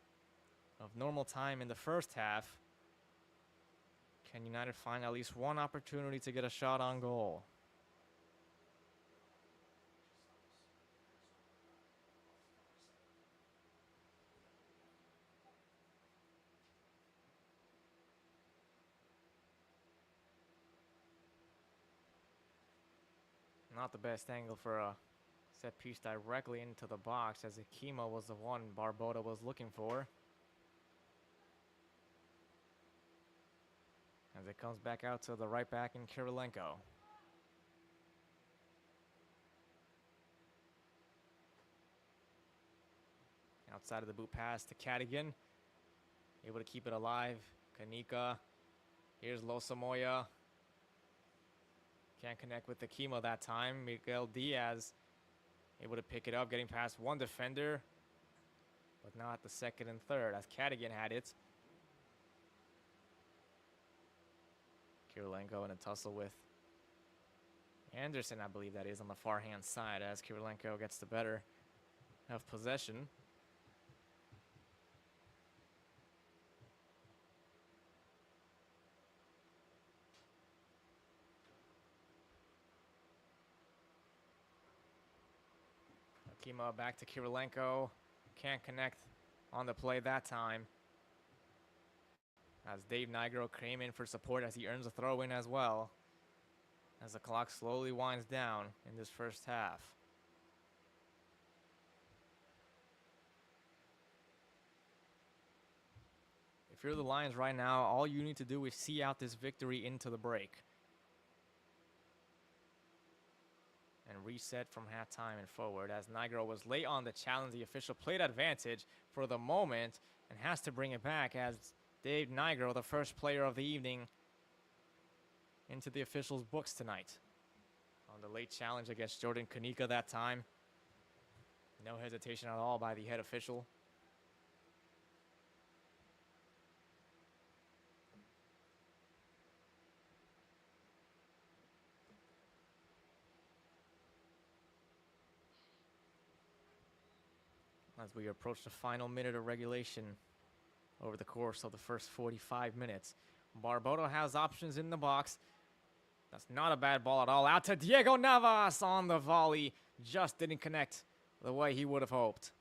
of normal time in the first half. Can United find at least one opportunity to get a shot on goal? Not the best angle for a set piece directly into the box, as Akima was the one Barboda was looking for. As it comes back out to the right back in Kirilenko. Outside of the boot pass to Cadigan. Able to keep it alive. Kanika. Here's Losamoya. Can't connect with Akima that time. Miguel Diaz able to pick it up, getting past one defender, but not the second and third, as Cadigan had it. Kirilenko in a tussle with Anderson, I believe that is, on the far hand side, as Kirilenko gets the better of possession. Akima back to Kirilenko. Can't connect on the play that time, as Dave Nigro came in for support as he earns a throw in as well, as the clock slowly winds down in this first half. If you're the Lions right now, all you need to do is see out this victory into the break and reset from halftime and forward, as Nigro was late on the challenge. The official played advantage for the moment and has to bring it back, as Dave Nigro, the first player of the evening, into the officials' books tonight. On the late challenge against Jordan Kanika that time. No hesitation at all by the head official. As we approach the final minute of regulation over the course of the first 45 minutes. Barboda has options in the box. That's not a bad ball at all. Out to Diego Navas on the volley. Just didn't connect the way he would have hoped.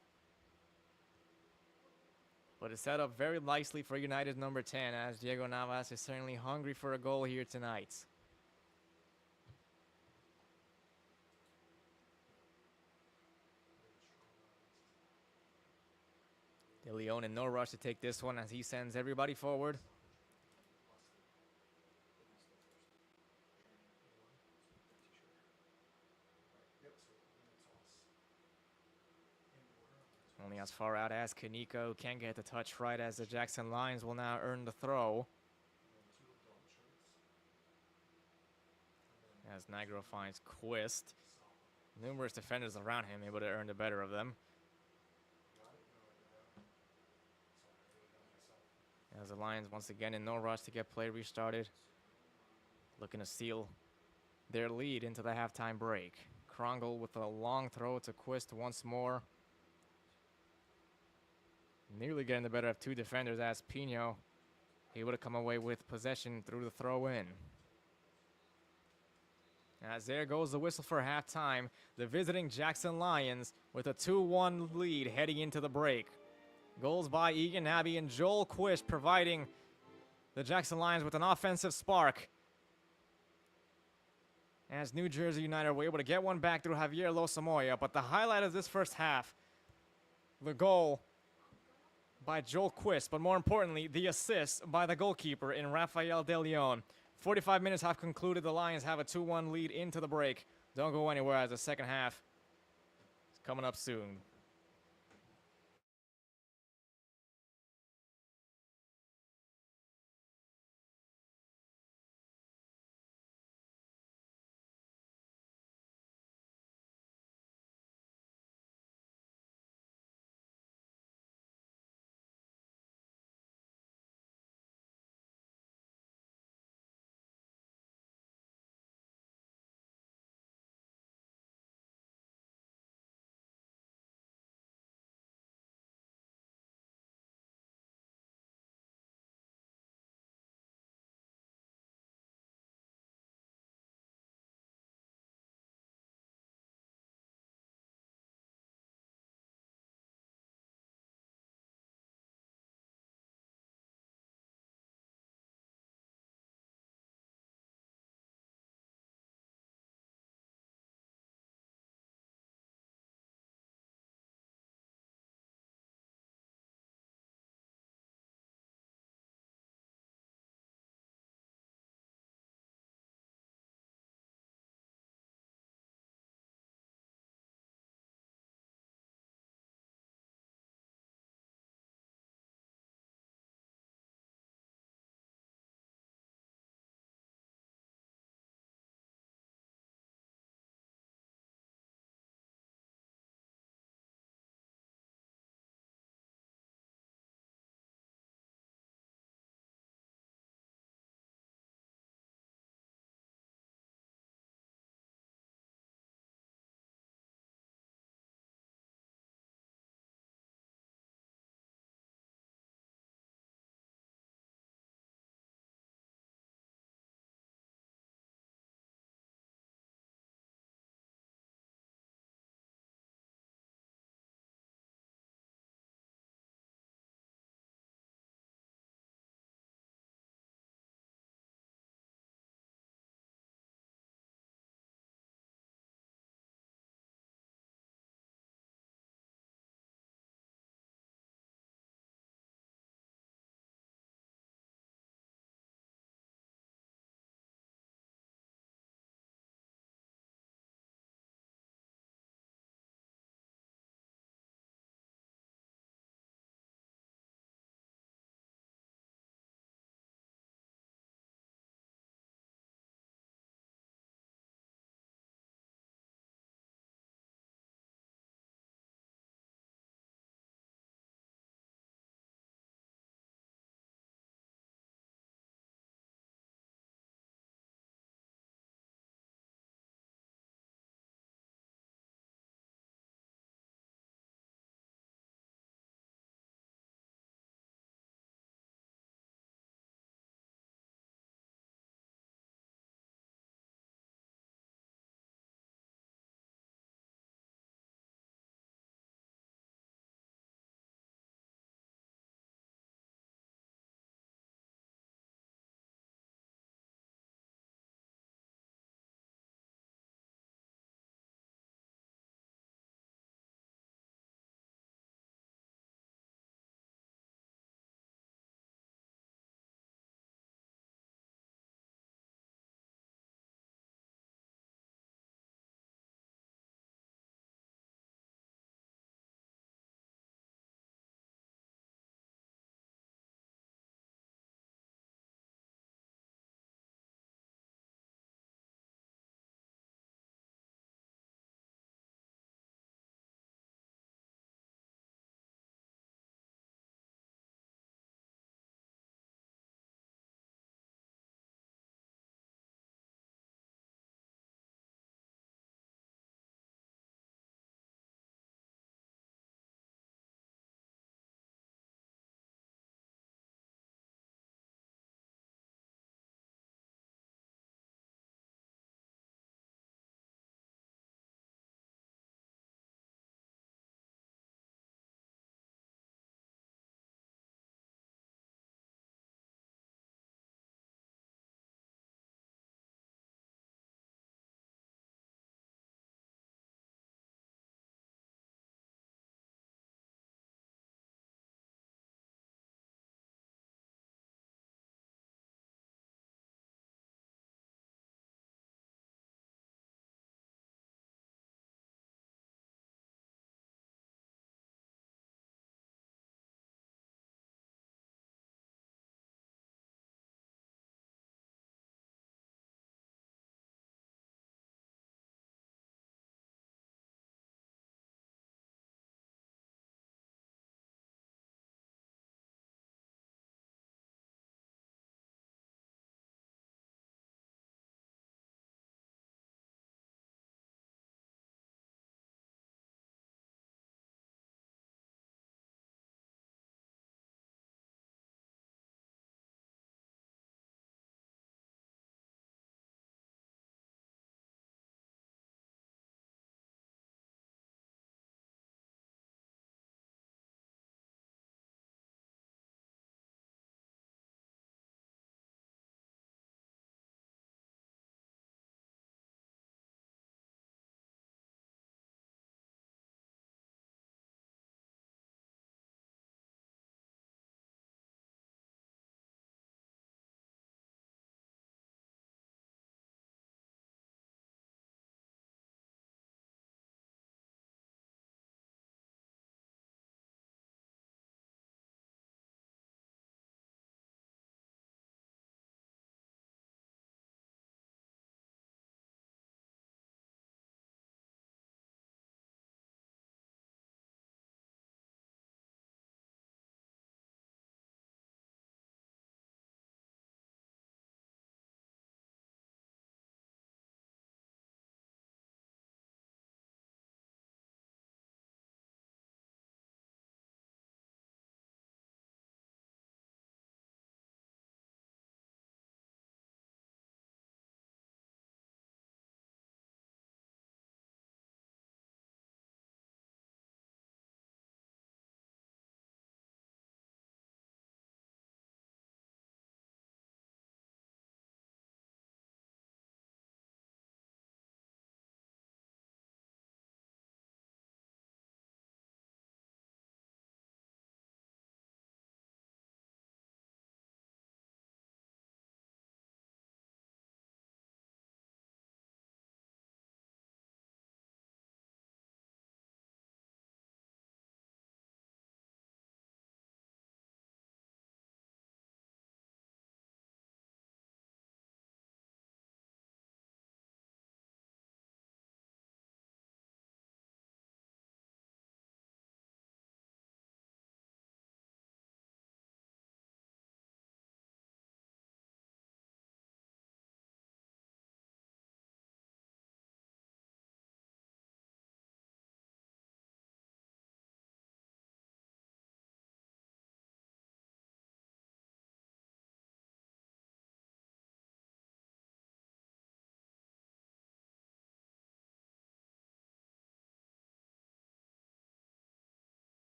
But it's set up very nicely for United's number 10, as Diego Navas is certainly hungry for a goal here tonight. De Leon in no rush to take this one as he sends everybody forward. Only as far out as Kaneko can get the touch right, as the Jackson Lions will now earn the throw. As Nigro finds Quist. Numerous defenders around him able to earn the better of them. As the Lions once again in no rush to get play restarted. Looking to seal their lead into the halftime break. Krongle with a long throw to Quist once more. Nearly getting the better of two defenders as Pino able to come away with possession through the throw in. As there goes the whistle for halftime, the visiting Jackson Lions with a 2-1 lead heading into the break. Goals by Egan Abbey and Joel Quist providing the Jackson Lions with an offensive spark. As New Jersey United were able to get one back through Javier Losamoya, but the highlight of this first half, the goal by Joel Quist, but more importantly, the assist by the goalkeeper in Rafael De Leon. 45 minutes have concluded. The Lions have a 2-1 lead into the break. Don't go anywhere as the second half is coming up soon.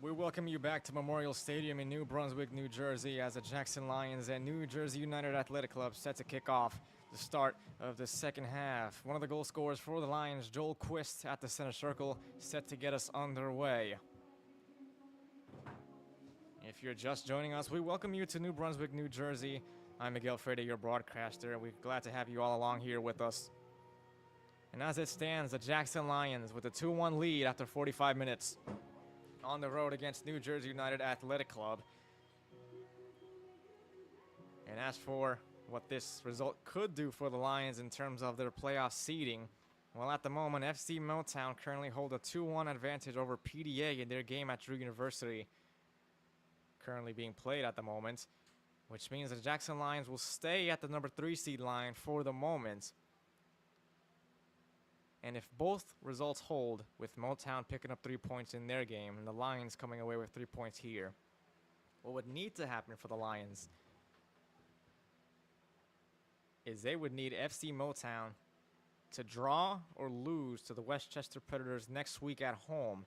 We welcome you back to Memorial Stadium in New Brunswick, New Jersey, as the Jackson Lions and New Jersey United Athletic Club set to kick off the start of the second half. One of the goal scorers for the Lions, Joel Quist, at the center circle, set to get us underway. If you're just joining us, we welcome you to New Brunswick, New Jersey. I'm Miguel Freda, your broadcaster. We're glad to have you all along here with us. And as it stands, the Jackson Lions with a 2-1 lead after 45 minutes. On the road against New Jersey United Athletic Club. And as for what this result could do for the Lions in terms of their playoff seeding, well, at the moment, FC Motown currently hold a 2-1 advantage over PDA in their game at Drew University, currently being played at the moment, which means the Jackson Lions will stay at the number 3 seed line for the moment. And if both results hold, with Motown picking up 3 points in their game and the Lions coming away with 3 points here, what would need to happen for the Lions is they would need FC Motown to draw or lose to the Westchester Predators next week at home.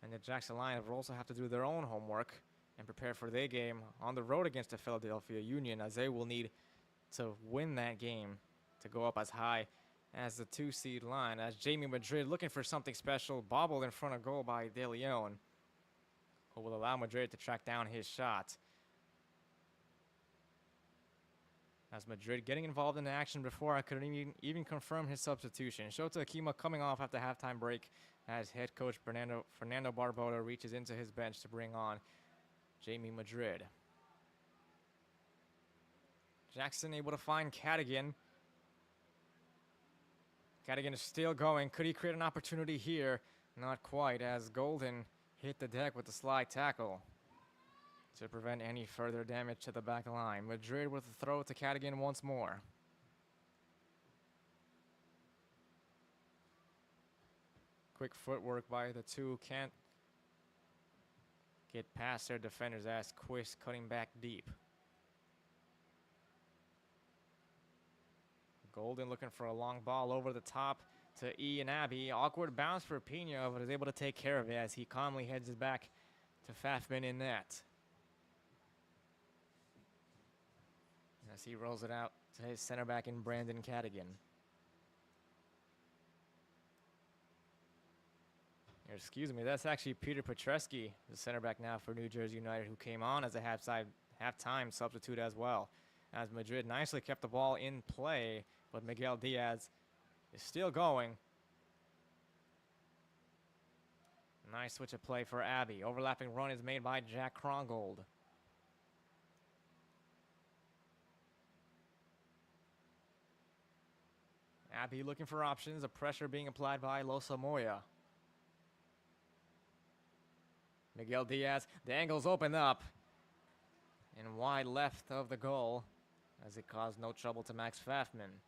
And the Jackson Lions will also have to do their own homework and prepare for their game on the road against the Philadelphia Union, as they will need to win that game to go up as high as the 2 seed line, as Jamie Madrid, looking for something special, bobbled in front of goal by De Leon, who will allow Madrid to track down his shot. As Madrid getting involved in the action before I could even confirm his substitution. Shota Akima coming off after halftime break as head coach Fernando Barboda reaches into his bench to bring on Jamie Madrid. Jackson able to find Cadigan. Cadigan is still going. Could he create an opportunity here? Not quite, as Golden hit the deck with a slide tackle to prevent any further damage to the back line. Madrid with a throw to Cadigan once more. Quick footwork by the two. Can't get past their defenders as Quist cutting back deep. Golden looking for a long ball over the top to Ian Abbey. Awkward bounce for Pino, but is able to take care of it as he calmly heads it back to Pfaffman in net. As he rolls it out to his center back in Brandon Cadigan. Excuse me, that's actually Peter Petreski, the center back now for New Jersey United, who came on as a halftime substitute as well. As Madrid nicely kept the ball in play, but Miguel Diaz is still going. Nice switch of play for Abbey. Overlapping run is made by Jack Krongold. Abbey looking for options. The pressure being applied by Losa Moya. Miguel Diaz, the angle's open up and wide left of the goal, as it caused no trouble to Max Pfaffman.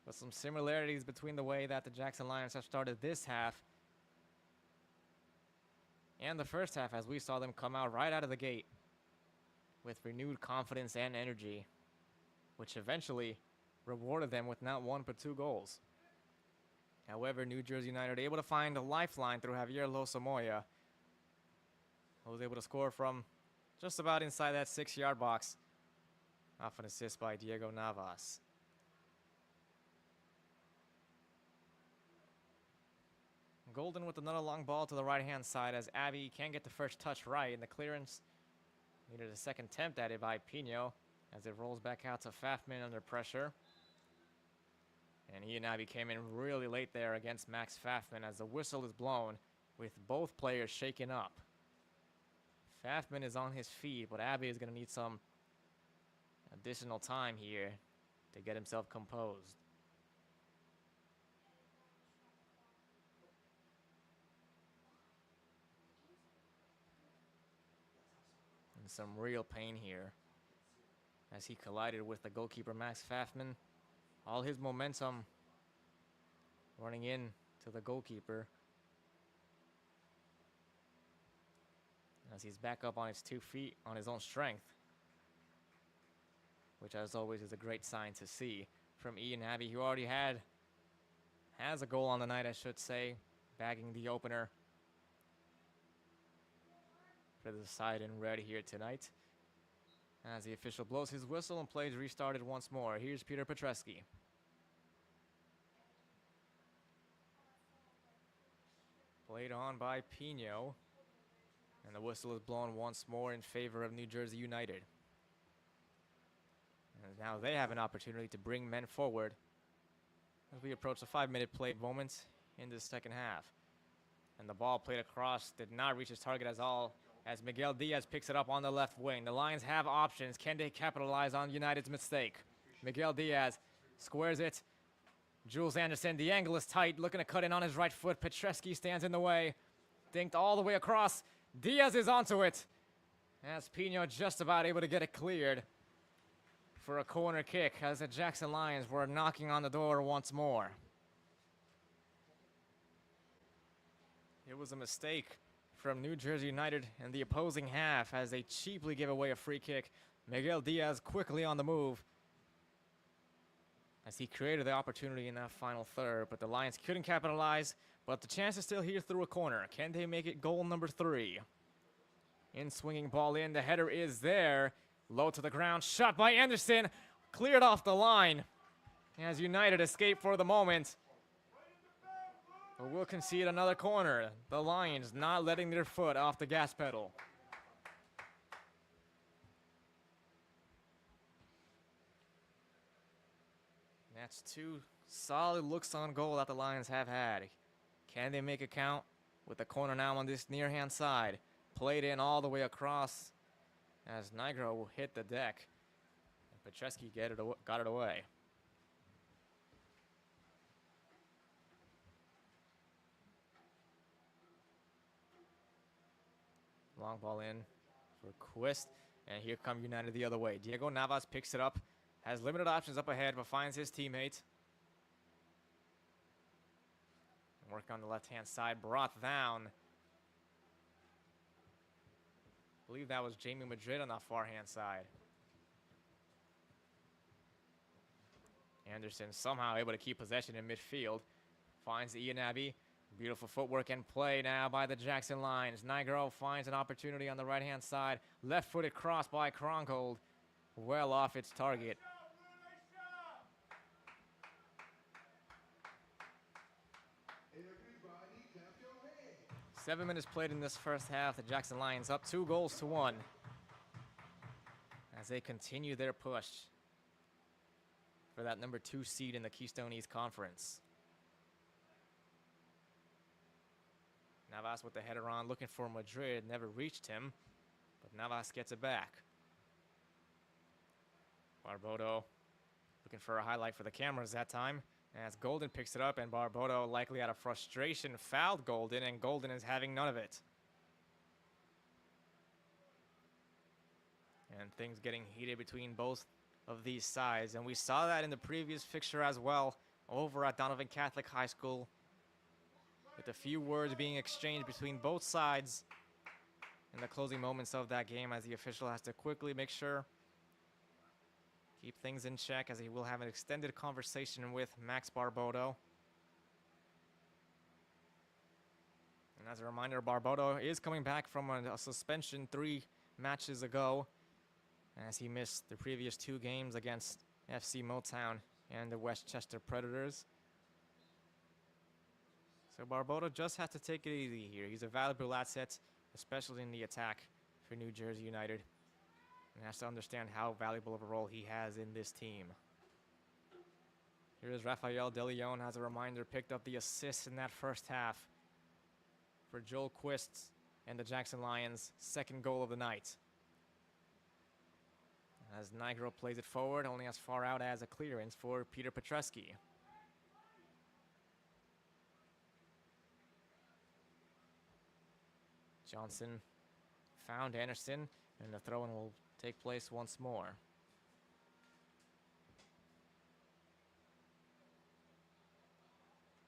But some similarities between the way that the Jackson Lions have started this half and the first half, as we saw them come out right out of the gate with renewed confidence and energy, which eventually rewarded them with not 1 but 2 goals. However, New Jersey United able to find a lifeline through Javier Losamoya, who was able to score from just about inside that 6-yard box off an assist by Diego Navas. Golden with another long ball to the right-hand side, as Abbey can't get the first touch right, and the clearance needed a second attempt at it by Pino, as it rolls back out to Pfaffman under pressure. And Ian Abbey came in really late there against Max Pfaffman, as the whistle is blown with both players shaken up. Pfaffman is on his feet, but Abbey is going to need some additional time here to get himself composed. And some real pain here as he collided with the goalkeeper Max Pfaffman. All his momentum running in to the goalkeeper as he's back up on his 2 feet on his own strength, which as always is a great sign to see from Ian Abbey, who already had has a goal on the night, I should say, bagging the opener for the side in red here tonight. As the official blows his whistle and plays restarted once more. Here's Peter Petreski. Played on by Pino. And the whistle is blown once more in favor of New Jersey United. And now they have an opportunity to bring men forward as we approach the 5-minute play moment in the second half. And the ball played across did not reach its target at all as Miguel Diaz picks it up on the left wing. The Lions have options. Can they capitalize on United's mistake? Miguel Diaz squares it. Jules Anderson, the angle is tight, looking to cut in on his right foot. Petreski stands in the way. Dinked all the way across. Diaz is onto it. As Pino just about able to get it cleared for a corner kick as the Jackson Lions were knocking on the door once more. It was a mistake from New Jersey United in the opposing half as they cheaply give away a free kick. Miguel Diaz quickly on the move as he created the opportunity in that final third, but the Lions couldn't capitalize, but the chance is still here through a corner. Can they make it goal number 3? In swinging ball in, the header is there. Low to the ground, shot by Anderson, cleared off the line as United escape for the moment. But we'll concede another corner. The Lions not letting their foot off the gas pedal. That's 2 solid looks on goal that the Lions have had. Can they make it count? With the corner now on this near-hand side. Played in all the way across as Nigro hit the deck. And Petreski got it away. Long ball in for Quist. And here come United the other way. Diego Navas picks it up. Has limited options up ahead, but finds his teammate. Work on the left-hand side, brought down. I believe that was Jamie Madrid on the far-hand side. Anderson somehow able to keep possession in midfield. Finds Ian Abbey. Beautiful footwork and play now by the Jackson Lions. Nigro finds an opportunity on the right-hand side. Left-footed cross by Krongold. Well off its target. Seven minutes played in this first half. The Jackson Lions up 2-1 as they continue their push for that number 2 seed in the Keystone East Conference. Navas with the header on, looking for Madrid, never reached him, but Navas gets it back. Barbodo looking for a highlight for the cameras that time, as Golden picks it up, and Barbodo, likely out of frustration, fouled Golden, and Golden is having none of it. And things getting heated between both of these sides, and we saw that in the previous fixture as well over at Donovan Catholic High School, with a few words being exchanged between both sides in the closing moments of that game, as the official has to quickly make sure keep things in check, as he will have an extended conversation with Max Barbodo. And as a reminder, Barbodo is coming back from a suspension 3 matches ago, as he missed the previous 2 games against FC Motown and the Westchester Predators. So Barbodo just has to take it easy here. He's a valuable asset, especially in the attack for New Jersey United, and has to understand how valuable of a role he has in this team. Here is Rafael De Leon, as a reminder, picked up the assist in that first half for Joel Quist and the Jackson Lions' second goal of the night. As Nigro plays it forward, only as far out as a clearance for Peter Petreski. Johnson found Anderson, and the throw-in will take place once more.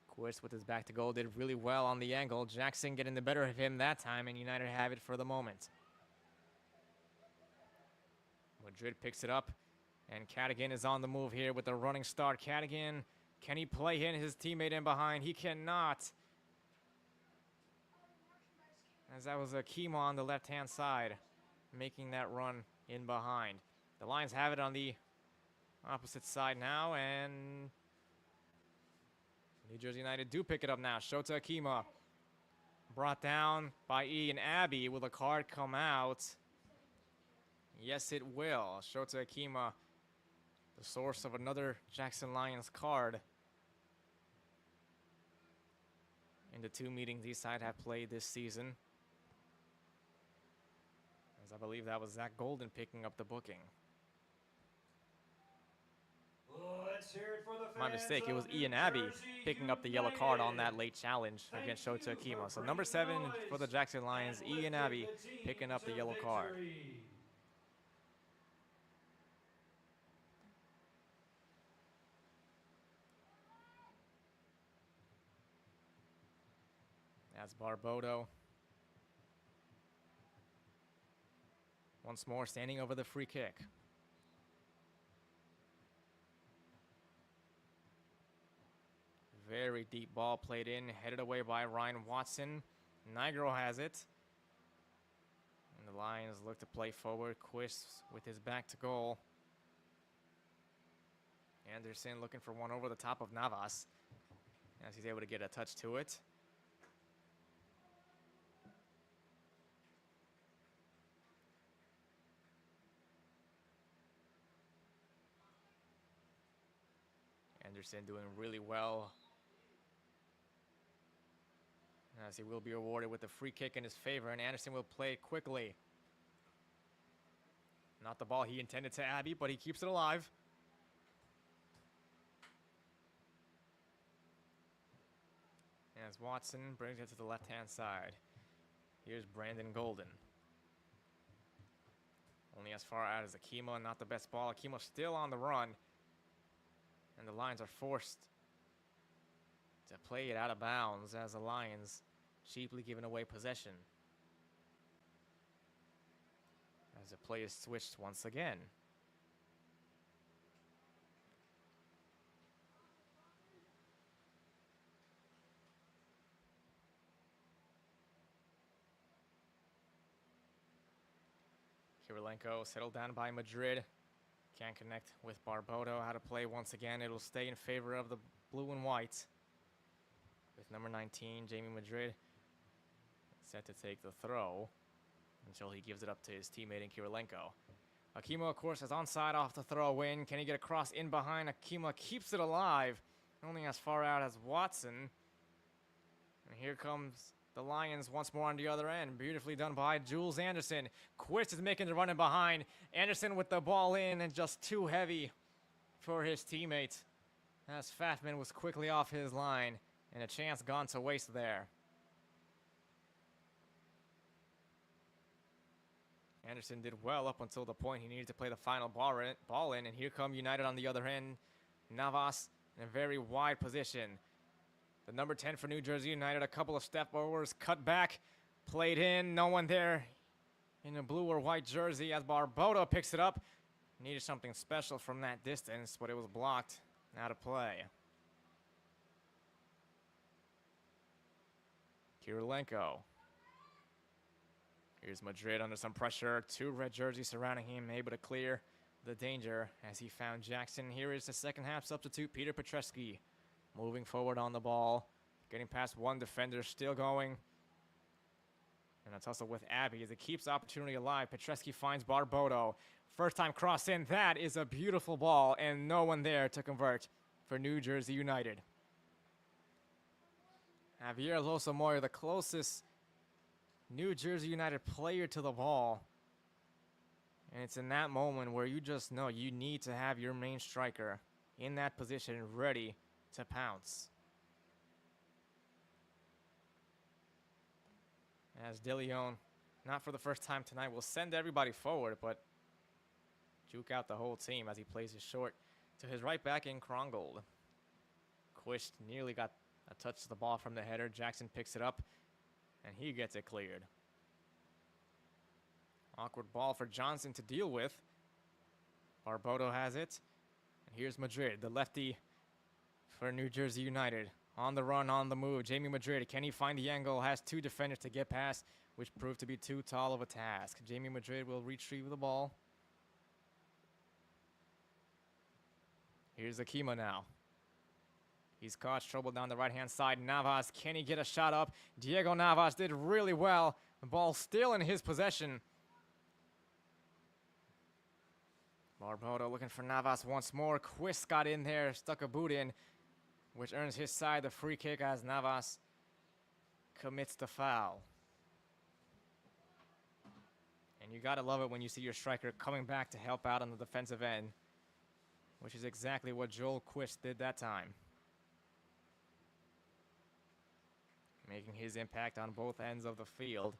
Quist with his back to goal did really well on the angle. Jackson getting the better of him that time, and United have it for the moment. Madrid picks it up, and Cadigan is on the move here with the running start. Cadigan Can he play in his teammate in behind? He cannot. As that was Akima on the left-hand side, making that run in behind. The Lions have it on the opposite side now, and New Jersey United do pick it up now. Shota Akima brought down by Ian Abbey. Will the card come out? Yes, it will. Shota Akima, the source of another Jackson Lions card in the 2 meetings these sides have played this season. As I believe that was Zach Golden picking up the booking. Let's hear it for the fans. My mistake, it was of New Ian Abbey Jersey picking up the yellow card on United. that late challenge against Thank Shota you Akima. for So number bringing 7 noise for the Jackson Lions, and Ian lifting Abbey the team picking up the to yellow card. victory. That's Barbodo. Once more standing over the free kick. Very deep ball played in, headed away by Ryan Watson. Nigro has it. And the Lions look to play forward. Quist with his back to goal. Anderson looking for one over the top of Navas, as he's able to get a touch to it. Anderson doing really well, as he will be awarded with a free kick in his favor, and Anderson will play quickly. Not the ball he intended to Abbey, but he keeps it alive. As Watson brings it to the left-hand side. Here's Brandon Golden. Only as far out as Akima, not the best ball. Akima still on the run. And the Lions are forced to play it out of bounds as the Lions cheaply giving away possession. As the play is switched once again. Kirilenko settled down by Madrid. Can't connect with Barbodo. How to play once again. It'll stay in favor of the blue and white. With number 19, Jamie Madrid, set to take the throw until he gives it up to his teammate in Kirilenko. Akima, of course, is onside off the throw in. Can he get across in behind? Akima keeps it alive. Only as far out as Watson. And here comes the Lions once more on the other end. Beautifully done by Jules Anderson. Quist is making the run in behind. Anderson with the ball in and just too heavy for his teammate. As Fatman was quickly off his line and a chance gone to waste there. Anderson did well up until the point he needed to play the final ball in. And here come United on the other end. Navas in a very wide position. The number 10 for New Jersey United, a couple of step overs, cut back, played in, no one there in a blue or white jersey as Barbodo picks it up. Needed something special from that distance, but it was blocked out of play. Kirilenko. Here's Madrid under some pressure. 2 red jerseys surrounding him, able to clear the danger as he found Jackson. Here is the second half substitute, Peter Petreski. Moving forward on the ball, getting past one defender, still going. And a tussle with Abbey as it keeps the opportunity alive. Petreski finds Barbodo. First time cross in, that is a beautiful ball, and no one there to convert for New Jersey United. Javier Losa-Moyer, the closest New Jersey United player to the ball. And it's in that moment where you just know you need to have your main striker in that position ready to pounce. As De Leon, not for the first time tonight, will send everybody forward, but juke out the whole team as he plays it short to his right back in Krongold. Quist nearly got a touch to the ball from the header. Jackson picks it up, and he gets it cleared. Awkward ball for Johnson to deal with. Barbodo has it. And here's Madrid, the lefty for New Jersey United. On the run, on the move. Jamie Madrid, can he find the angle? Has two defenders to get past, which proved to be too tall of a task. Jamie Madrid will retrieve the ball. Here's Akima now. He's caused trouble down the right-hand side. Navas, can he get a shot up? Diego Navas did really well. The ball still in his possession. Barbodo looking for Navas once more. Quist got in there, stuck a boot in, which earns his side the free kick as Navas commits the foul. And you gotta love it when you see your striker coming back to help out on the defensive end, which is exactly what Joel Quist did that time. Making his impact on both ends of the field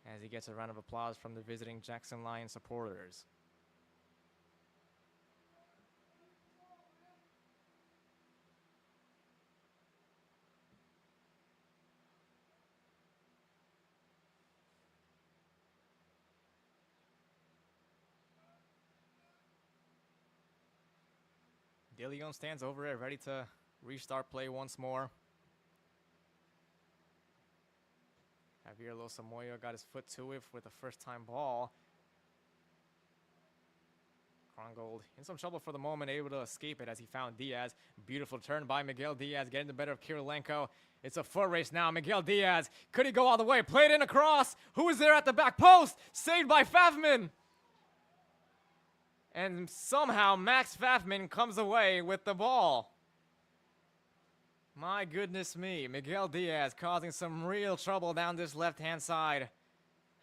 as he gets a round of applause from the visiting Jackson Lions supporters. De Leon stands over it, ready to restart play once more. Javier Losamoyo got his foot to it with a first-time ball. Krongold in some trouble for the moment, able to escape it as he found Diaz. Beautiful turn by Miguel Diaz, getting the better of Kirilenko. It's a foot race now. Miguel Diaz, could he go all the way? Played in across. Who is there at the back post? Saved by Fafman. And somehow Max Fafman comes away with the ball. My goodness me, Miguel Diaz causing some real trouble down this left-hand side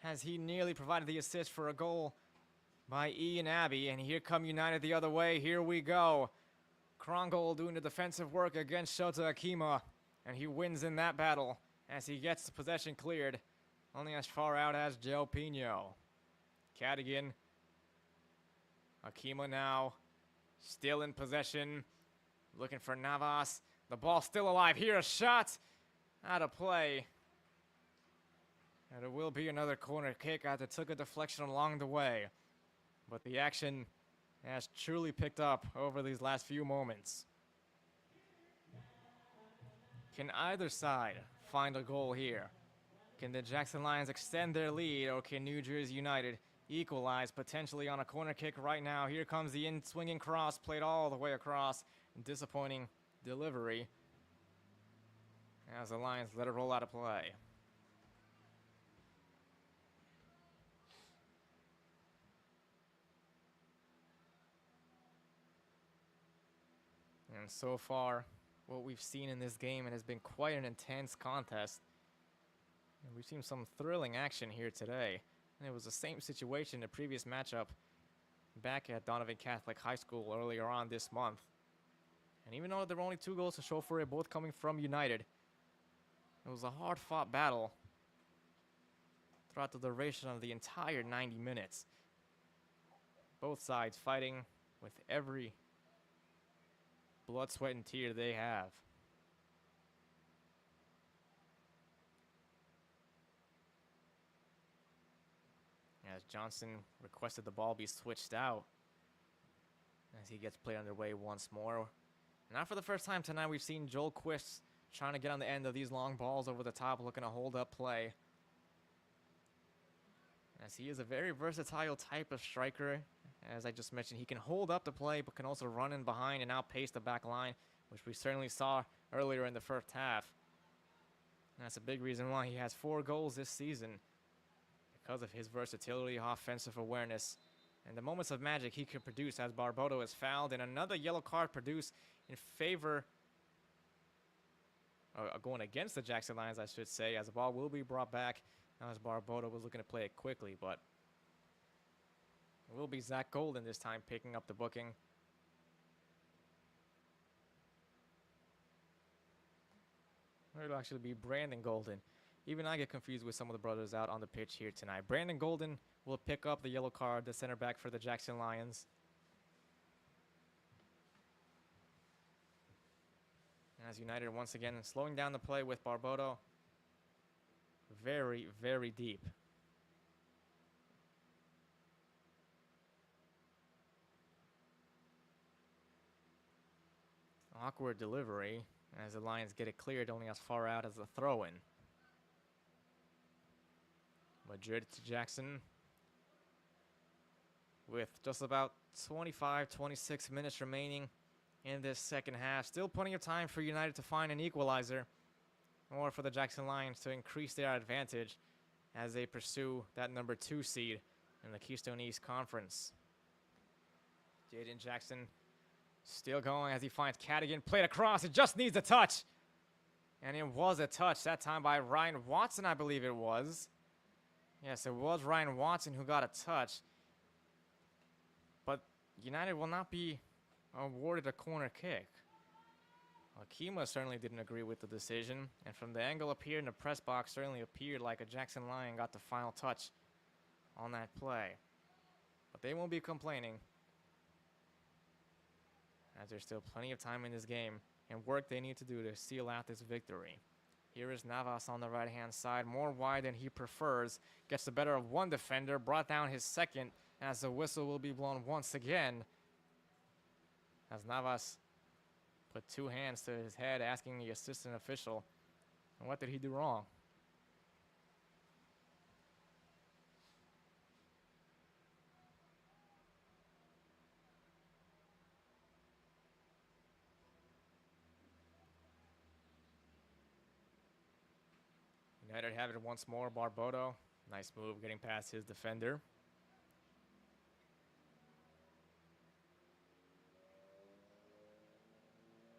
as he nearly provided the assist for a goal by Ian Abbey. And here come United the other way. Here we go. Krongold doing the defensive work against Shota Akima, and he wins in that battle as he gets the possession cleared only as far out as Joe Pino. Cadigan. Akima now still in possession, looking for Navas. The ball still alive. Here a shot out of play. And it will be another corner kick as it took a deflection along the way. But the action has truly picked up over these last few moments. Can either side find a goal here? Can the Jackson Lions extend their lead, or can New Jersey United equalize potentially on a corner kick right now? Here comes the in-swinging cross, played all the way across. Disappointing delivery as the Lions let it roll out of play. And so far, what we've seen in this game, it has been quite an intense contest. And we've seen some thrilling action here today. And it was the same situation in the previous matchup back at Donovan Catholic High School earlier on this month. And even though there were only 2 goals to show for it, both coming from United, it was a hard-fought battle throughout the duration of the entire 90 minutes. Both sides fighting with every blood, sweat, and tear they have. As Johnson requested the ball be switched out as he gets play underway once more. Not for the first time tonight, we've seen Joel Quist trying to get on the end of these long balls over the top, looking to hold up play. As he is a very versatile type of striker. As I just mentioned, he can hold up the play, but can also run in behind and outpace the back line, which we certainly saw earlier in the first half. And that's a big reason why he has 4 goals this season, because of his versatility, offensive awareness, and the moments of magic he could produce as Barbodo is fouled, and another yellow card produced in favor, going against the Jackson Lions, I should say, as the ball will be brought back as Barbodo was looking to play it quickly, but it will be Zach Golden this time picking up the booking. Or it'll actually be Brandon Golden. Even I get confused with some of the brothers out on the pitch here tonight. Brandon Golden will pick up the yellow card, the center back for the Jackson Lions. As United once again slowing down the play with Barbodo. Very, very deep. Awkward delivery as the Lions get it cleared only as far out as the throw-in. Madrid to Jackson with just about 25, 26 minutes remaining in this second half. Still plenty of time for United to find an equalizer or for the Jackson Lions to increase their advantage as they pursue that number 2 seed in the Keystone East Conference. Jaden Jackson still going as he finds Cadigan. Played across. It just needs a touch. And it was a touch that time by Ryan Watson, I believe it was. Yes, it was Ryan Watson who got a touch. But United will not be awarded a corner kick. Akima certainly didn't agree with the decision. And from the angle up here in the press box, certainly appeared like a Jackson Lion got the final touch on that play. But they won't be complaining, as there's still plenty of time in this game and work they need to do to seal out this victory. Here is Navas on the right-hand side, more wide than he prefers. Gets the better of one defender, brought down his second, as the whistle will be blown once again. As Navas put 2 hands to his head, asking the assistant official, and what did he do wrong? United have it once more. Barbodo, nice move getting past his defender.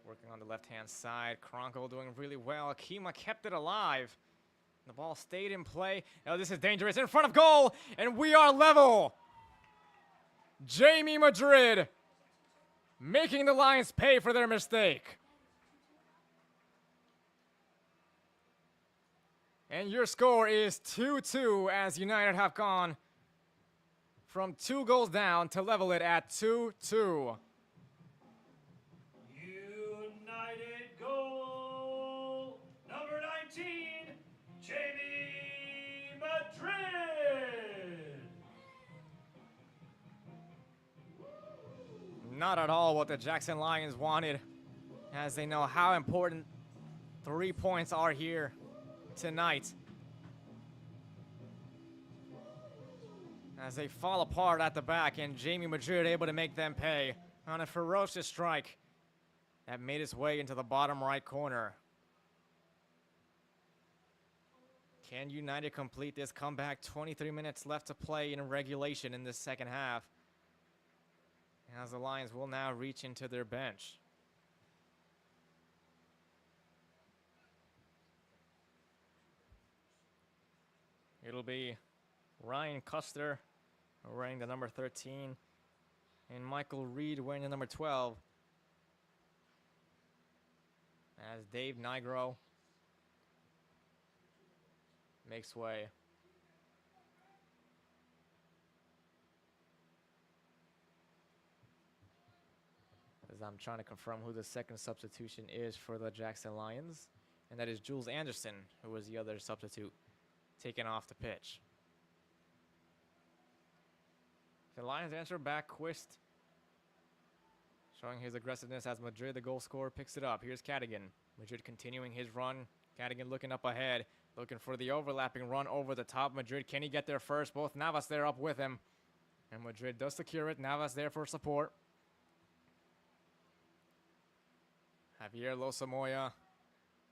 Working on the left-hand side. Kronko doing really well. Akima kept it alive. The ball stayed in play. Oh, this is dangerous. In front of goal, and we are level. Jamie Madrid making the Lions pay for their mistake. And your score is 2-2 as United have gone from 2 goals down to level it at 2-2. United goal number 19, Jamie Madrid. Not at all what the Jackson Lions wanted, as they know how important 3 points are here tonight. As they fall apart at the back, and Jamie Madrid able to make them pay on a ferocious strike that made its way into the bottom right corner. Can United complete this comeback? 23 minutes left to play in regulation in this second half, as the Lions will now reach into their bench. It'll be Ryan Custer wearing the number 13 and Michael Reed wearing the number 12. As Dave Nigro makes way. As I'm trying to confirm who the second substitution is for the Jackson Lions, and that is Jules Anderson, who was the other substitute taken off the pitch. The Lions answer back. Quist showing his aggressiveness as Madrid, the goal scorer, picks it up. Here's Cadigan. Madrid continuing his run. Cadigan looking up ahead, looking for the overlapping run over the top. Madrid, can he get there first? Both Navas there up with him. And Madrid does secure it. Navas there for support. Javier Losamoya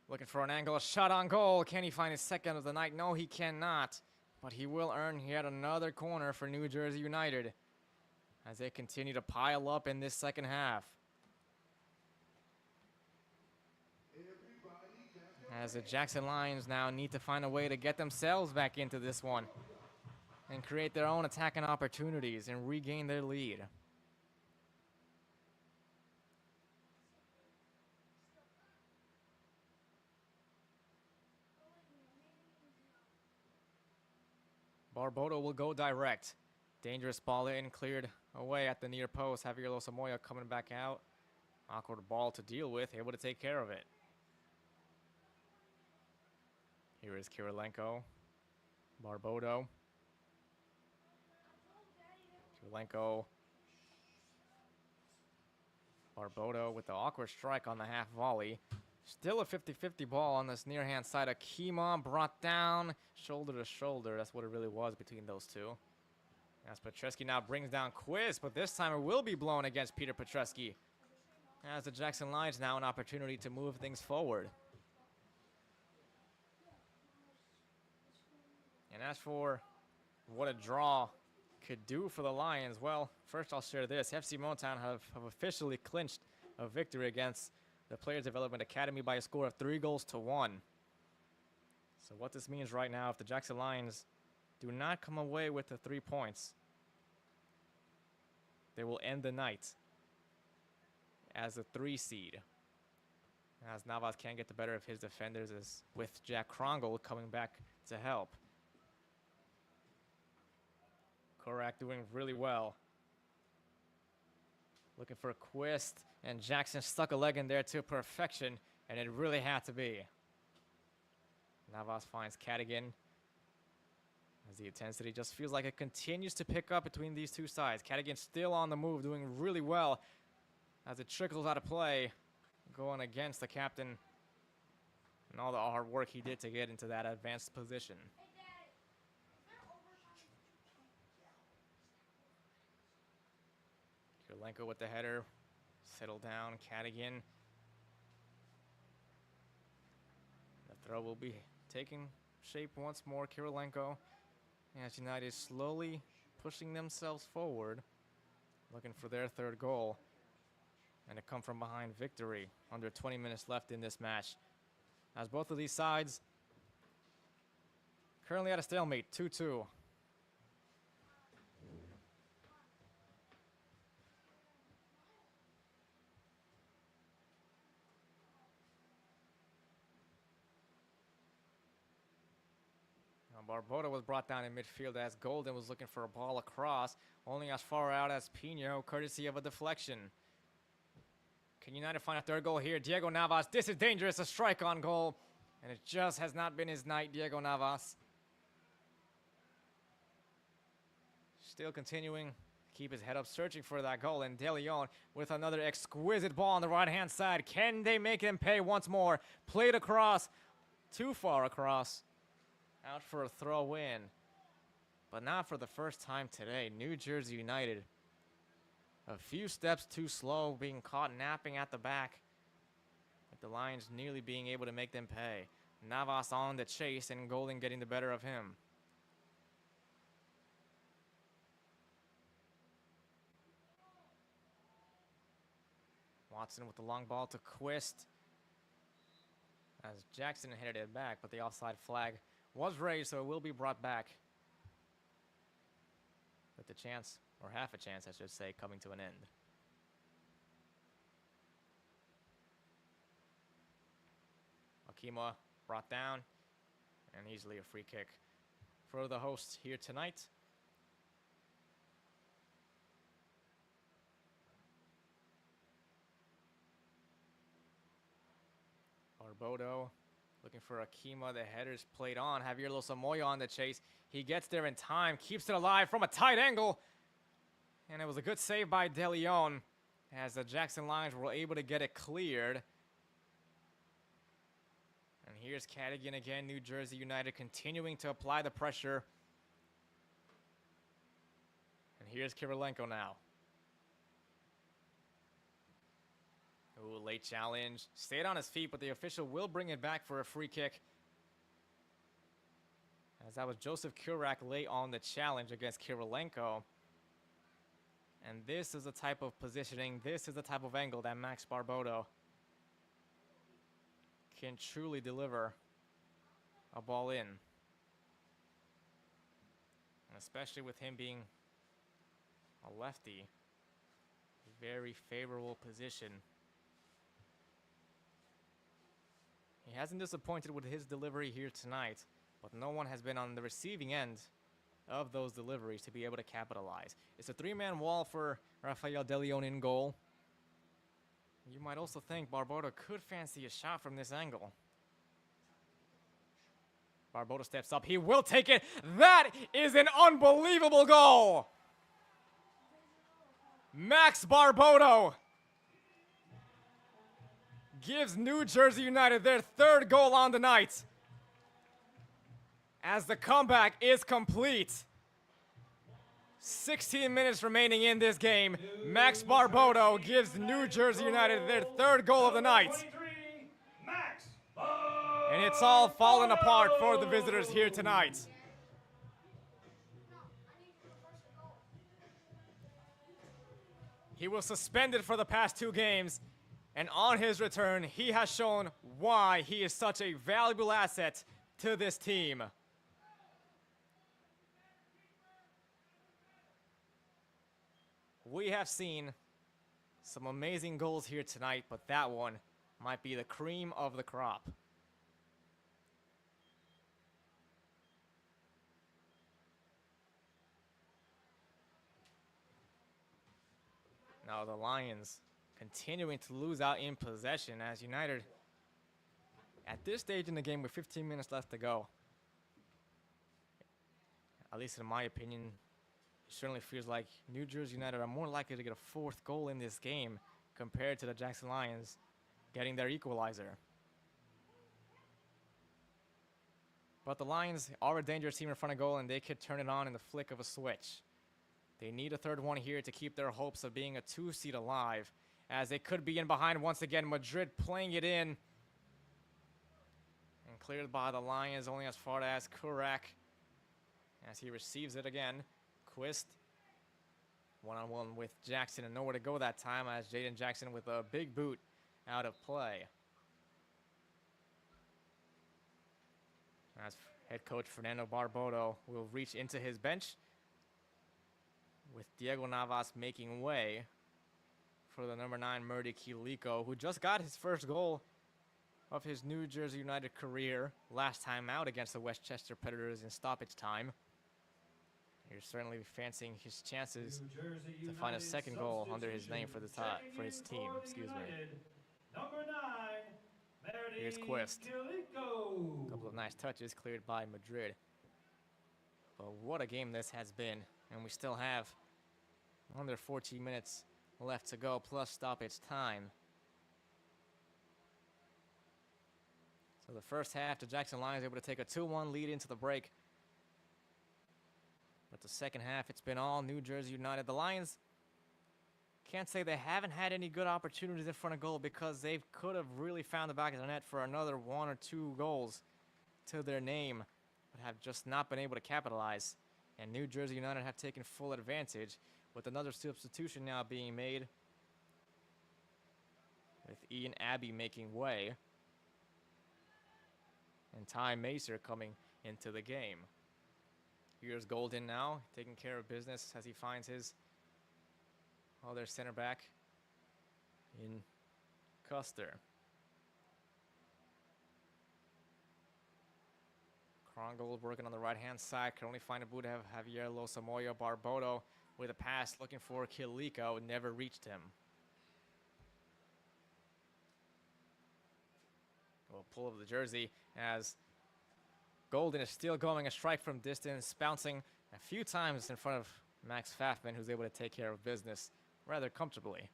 looking for an angle, a shot on goal. Can he find his second of the night? No, he cannot. But he will earn yet another corner for New Jersey United as they continue to pile up in this second half. As the Jackson Lions now need to find a way to get themselves back into this one and create their own attacking opportunities and regain their lead. Barbodo will go direct. Dangerous ball in, cleared away at the near post. Javier Losamoya coming back out. Awkward ball to deal with, able to take care of it. Here is Kirilenko. Barbodo. Kirilenko. Barbodo with the awkward strike on the half volley. Still a 50-50 ball on this near hand side. Akima brought down shoulder to shoulder. That's what it really was between those two. As Petresky now brings down Quiz, but this time it will be blown against Peter Petresky. As the Jackson Lions now an opportunity to move things forward. And as for what a draw could do for the Lions, well, first I'll share this. FC Motown have officially clinched a victory against the Players Development Academy by a score of 3-1. So what this means right now, if the Jackson Lions do not come away with the 3 points, they will end the night as a 3 seed. As Navas can't get the better of his defenders, as with Jack Krongle coming back to help. Korak doing really well. Looking for a Quist, and Jackson stuck a leg in there to perfection, and it really had to be. Navas finds Cadigan, as the intensity just feels like it continues to pick up between these two sides. Cadigan still on the move, doing really well as it trickles out of play, going against the captain and all the hard work he did to get into that advanced position. Kirilenko with the header, settle down, Cadigan. The throw will be taking shape once more, Kirilenko. As United slowly pushing themselves forward, looking for their 3rd goal. And a come from behind victory, under 20 minutes left in this match. As both of these sides currently at a stalemate, 2-2. Barboda was brought down in midfield as Golden was looking for a ball across, only as far out as Pino, courtesy of a deflection. Can United find a 3rd goal here? Diego Navas, this is dangerous, a strike on goal. And it just has not been his night, Diego Navas. Still continuing to keep his head up, searching for that goal. And De Leon with another exquisite ball on the right-hand side. Can they make him pay once more? Played across, too far across. Out for a throw in, but not for the first time today. New Jersey United, a few steps too slow, being caught napping at the back, with the Lions nearly being able to make them pay. Navas on the chase and Golden getting the better of him. Watson with the long ball to Quist, as Jackson headed it back, but the offside flag was raised, so it will be brought back. With the chance, or half a chance, I should say, coming to an end. Akima brought down, and easily a free kick for the hosts here tonight. Barbodo looking for Akima. The header's played on. Javier Losamoya on the chase. He gets there in time, keeps it alive from a tight angle. And it was a good save by De Leon as the Jackson Lions were able to get it cleared. And here's Cadigan again. New Jersey United continuing to apply the pressure. And here's Kirilenko now. Ooh, late challenge. Stayed on his feet, but the official will bring it back for a free kick. As that was Joseph Kurak late on the challenge against Kirilenko. And this is the type of positioning, this is the type of angle that Max Barbodo can truly deliver a ball in. And especially with him being a lefty, very favorable position. He hasn't disappointed with his delivery here tonight, but no one has been on the receiving end of those deliveries to be able to capitalize. It's a 3-man wall for Rafael De Leon in goal. You might also think Barbodo could fancy a shot from this angle. Barbodo steps up. He will take it. That is an unbelievable goal. Max Barbodo gives New Jersey United their third goal on the night. As the comeback is complete. 16 minutes remaining in this game. Max Barbodo gives New Jersey United their third goal of the night. Max And it's all fallen apart for the visitors here tonight. He was suspended for the past 2 games, and on his return, he has shown why he is such a valuable asset to this team. We have seen some amazing goals here tonight, but that one might be the cream of the crop. Now the Lions continuing to lose out in possession as United, at this stage in the game with 15 minutes left to go, at least in my opinion, it certainly feels like New Jersey United are more likely to get a 4th goal in this game compared to the Jackson Lions getting their equalizer. But the Lions are a dangerous team in front of goal, and they could turn it on in the flick of a switch. They need a 3rd one here to keep their hopes of being a 2 seed alive, as they could be in behind once again. Madrid playing it in. And cleared by the Lions only as far as Kurak, as he receives it again. Quist, one-on-one with Jackson, and nowhere to go that time as Jaden Jackson with a big boot out of play. As head coach Fernando Barbodo will reach into his bench, with Diego Navas making way for the number 9 Murdy Kiliko, who just got his first goal of his New Jersey United career last time out against the Westchester Predators in stoppage time. He's certainly fancying his chances to find a 2nd goal under his name for for his team. Excuse me. Number 9, Here's Quist. Kiliko. A couple of nice touches cleared by Madrid. But what a game this has been, and we still have under 14 minutes left to go, plus stoppage time. So the first half, the Jackson Lions able to take a 2-1 lead into the break. But the second half, it's been all New Jersey United. The Lions can't say they haven't had any good opportunities in front of goal, because they could have really found the back of the net for another 1 or 2 goals to their name, but have just not been able to capitalize. And New Jersey United have taken full advantage, with another substitution now being made, with Ian Abbey making way, and Ty Macer coming into the game. Here's Golden now, taking care of business as he finds his other center back in Custer. Krongold working on the right-hand side, can only find a boot to have Javier Losamoya. Barbodo with a pass looking for Kiliko, never reached him. Well, pull of the jersey as Golden is still going a strike from distance, bouncing a few times in front of Max Pfaffman, who's able to take care of business rather comfortably.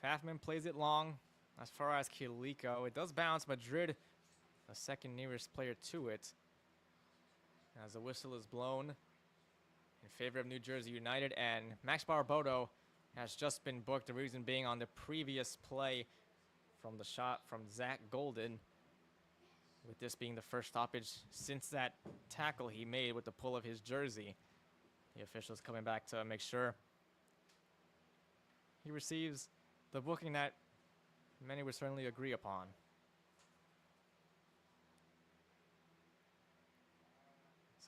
Pfaffman plays it long as far as Kiliko. It does bounce. Madrid, the 2nd nearest player to it, as the whistle is blown in favor of New Jersey United, and Max Barbodo has just been booked, the reason being on the previous play from the shot from Zach Golden, with this being the first stoppage since that tackle he made with the pull of his jersey. The officials coming back to make sure he receives the booking that many would certainly agree upon.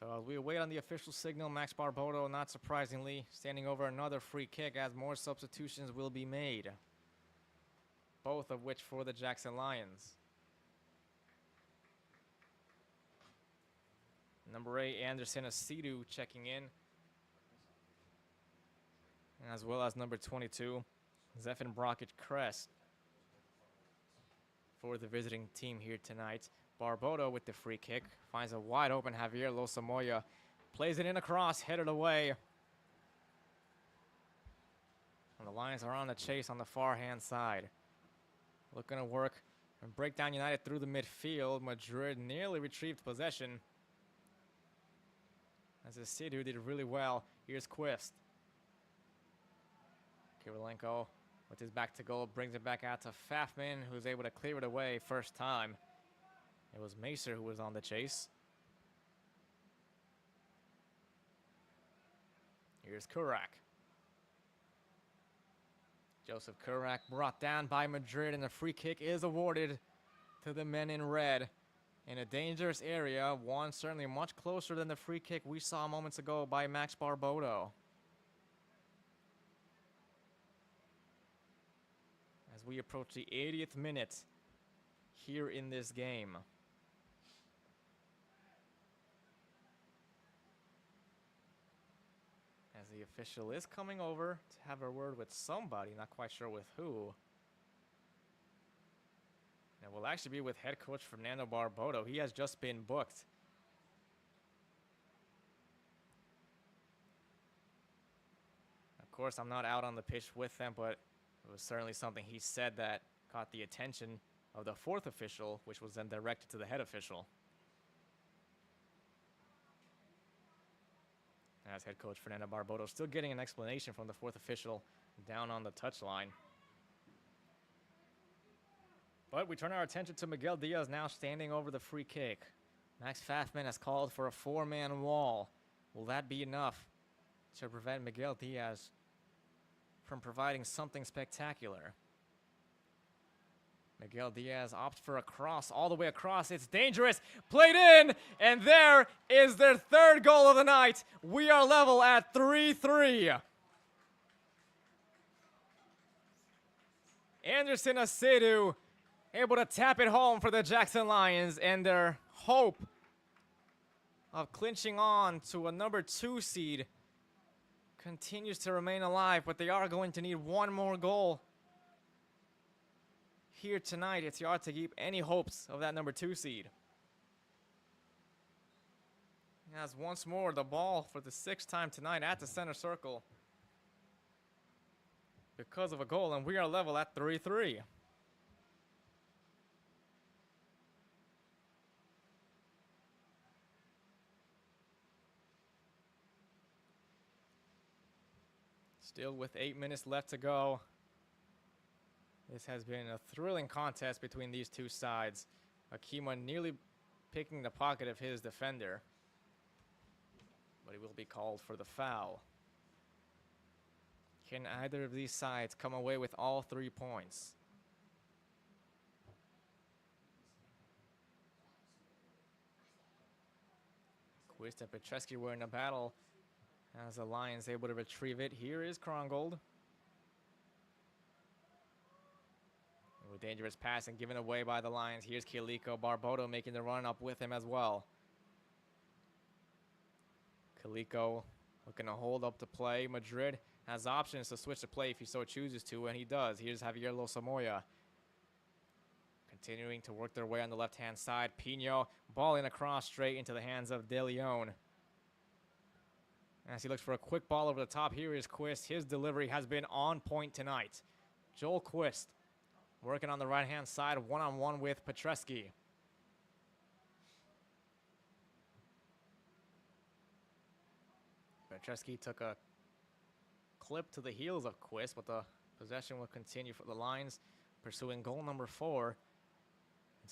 So as we wait on the official signal, Max Barbodo, not surprisingly, standing over another free kick as more substitutions will be made, both of which for the Jackson Lions. Number 8, Anderson Asidu checking in, as well as number 22, Zephin Brockett Crest, for the visiting team here tonight. Barbodo with the free kick. Finds a wide open Javier Losamoya. Plays it in across, headed away. And the Lions are on the chase on the far hand side. Looking to work and break down United through the midfield. Madrid nearly retrieved possession, as the Sidhu did really well. Here's Quist. Kirilenko with his back to goal brings it back out to Fafman, who's able to clear it away first time. It was Macer who was on the chase. Here's Kurak. Joseph Kurak brought down by Madrid, and the free kick is awarded to the men in red in a dangerous area, one certainly much closer than the free kick we saw moments ago by Max Barbodo. As we approach the 80th minute here in this game. As the official is coming over to have a word with somebody, not quite sure with who. And it will actually be with head coach Fernando Barbodo. He has just been booked. Of course, I'm not out on the pitch with them, but it was certainly something he said that caught the attention of the fourth official, which was then directed to the head official. As head coach Fernando Barbodo still getting an explanation from the fourth official down on the touchline. But we turn our attention to Miguel Diaz now standing over the free kick. Max Fafman has called for a four-man wall. Will that be enough to prevent Miguel Diaz from providing something spectacular? Miguel Diaz opts for a cross all the way across. It's dangerous. Played in, and there is their third goal of the night. We are level at 3-3. Anderson Asedu able to tap it home for the Jackson Lions, and their hope of clinching on to a number 2 seed continues to remain alive, but they are going to need one more goal here tonight. It's hard to keep any hopes of that number 2 seed. As once more, the ball for the 6th time tonight at the center circle because of a goal, and we are level at 3-3. Still with 8 minutes left to go. This has been a thrilling contest between these two sides. Akima nearly picking the pocket of his defender, but he will be called for the foul. Can either of these sides come away with all 3 points? Quist and Petrescu were in a battle as the Lions able to retrieve it. Here is Krongold. With dangerous pass and given away by the Lions. Here's Kiliko. Barbodo making the run up with him as well. Kiliko looking to hold up the play. Madrid has options to switch the play if he so chooses to, and he does. Here's Javier Losamoya. Continuing to work their way on the left-hand side. Pino, ball in across straight into the hands of De Leon. As he looks for a quick ball over the top, here is Quist. His delivery has been on point tonight. Joel Quist working on the right-hand side, one-on-one with Petrescu. Petrescu took a clip to the heels of Quist, but the possession will continue for the Lions, pursuing goal number 4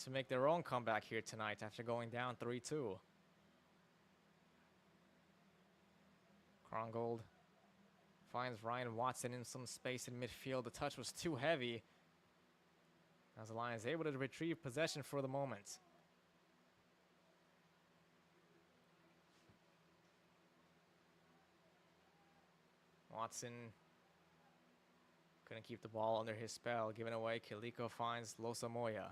to make their own comeback here tonight after going down 3-2. Krongold finds Ryan Watson in some space in midfield. The touch was too heavy, as the Lions able to retrieve possession for the moment. Watson couldn't keep the ball under his spell. Given away, Kiliko finds Losamoya.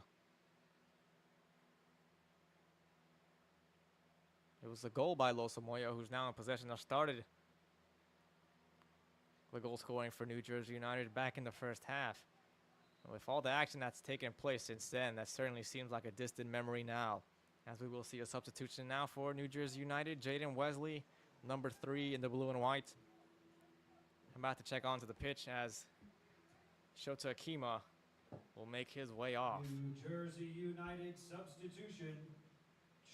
It was a goal by Losamoya, who's now in possession. Started the goal scoring for New Jersey United back in the first half. With all the action that's taken place since then, that certainly seems like a distant memory now. As we will see a substitution now for New Jersey United, Jaden Wesley, number 3 in the blue and white. I'm about to check onto the pitch as Shota Akima will make his way off. New Jersey United substitution.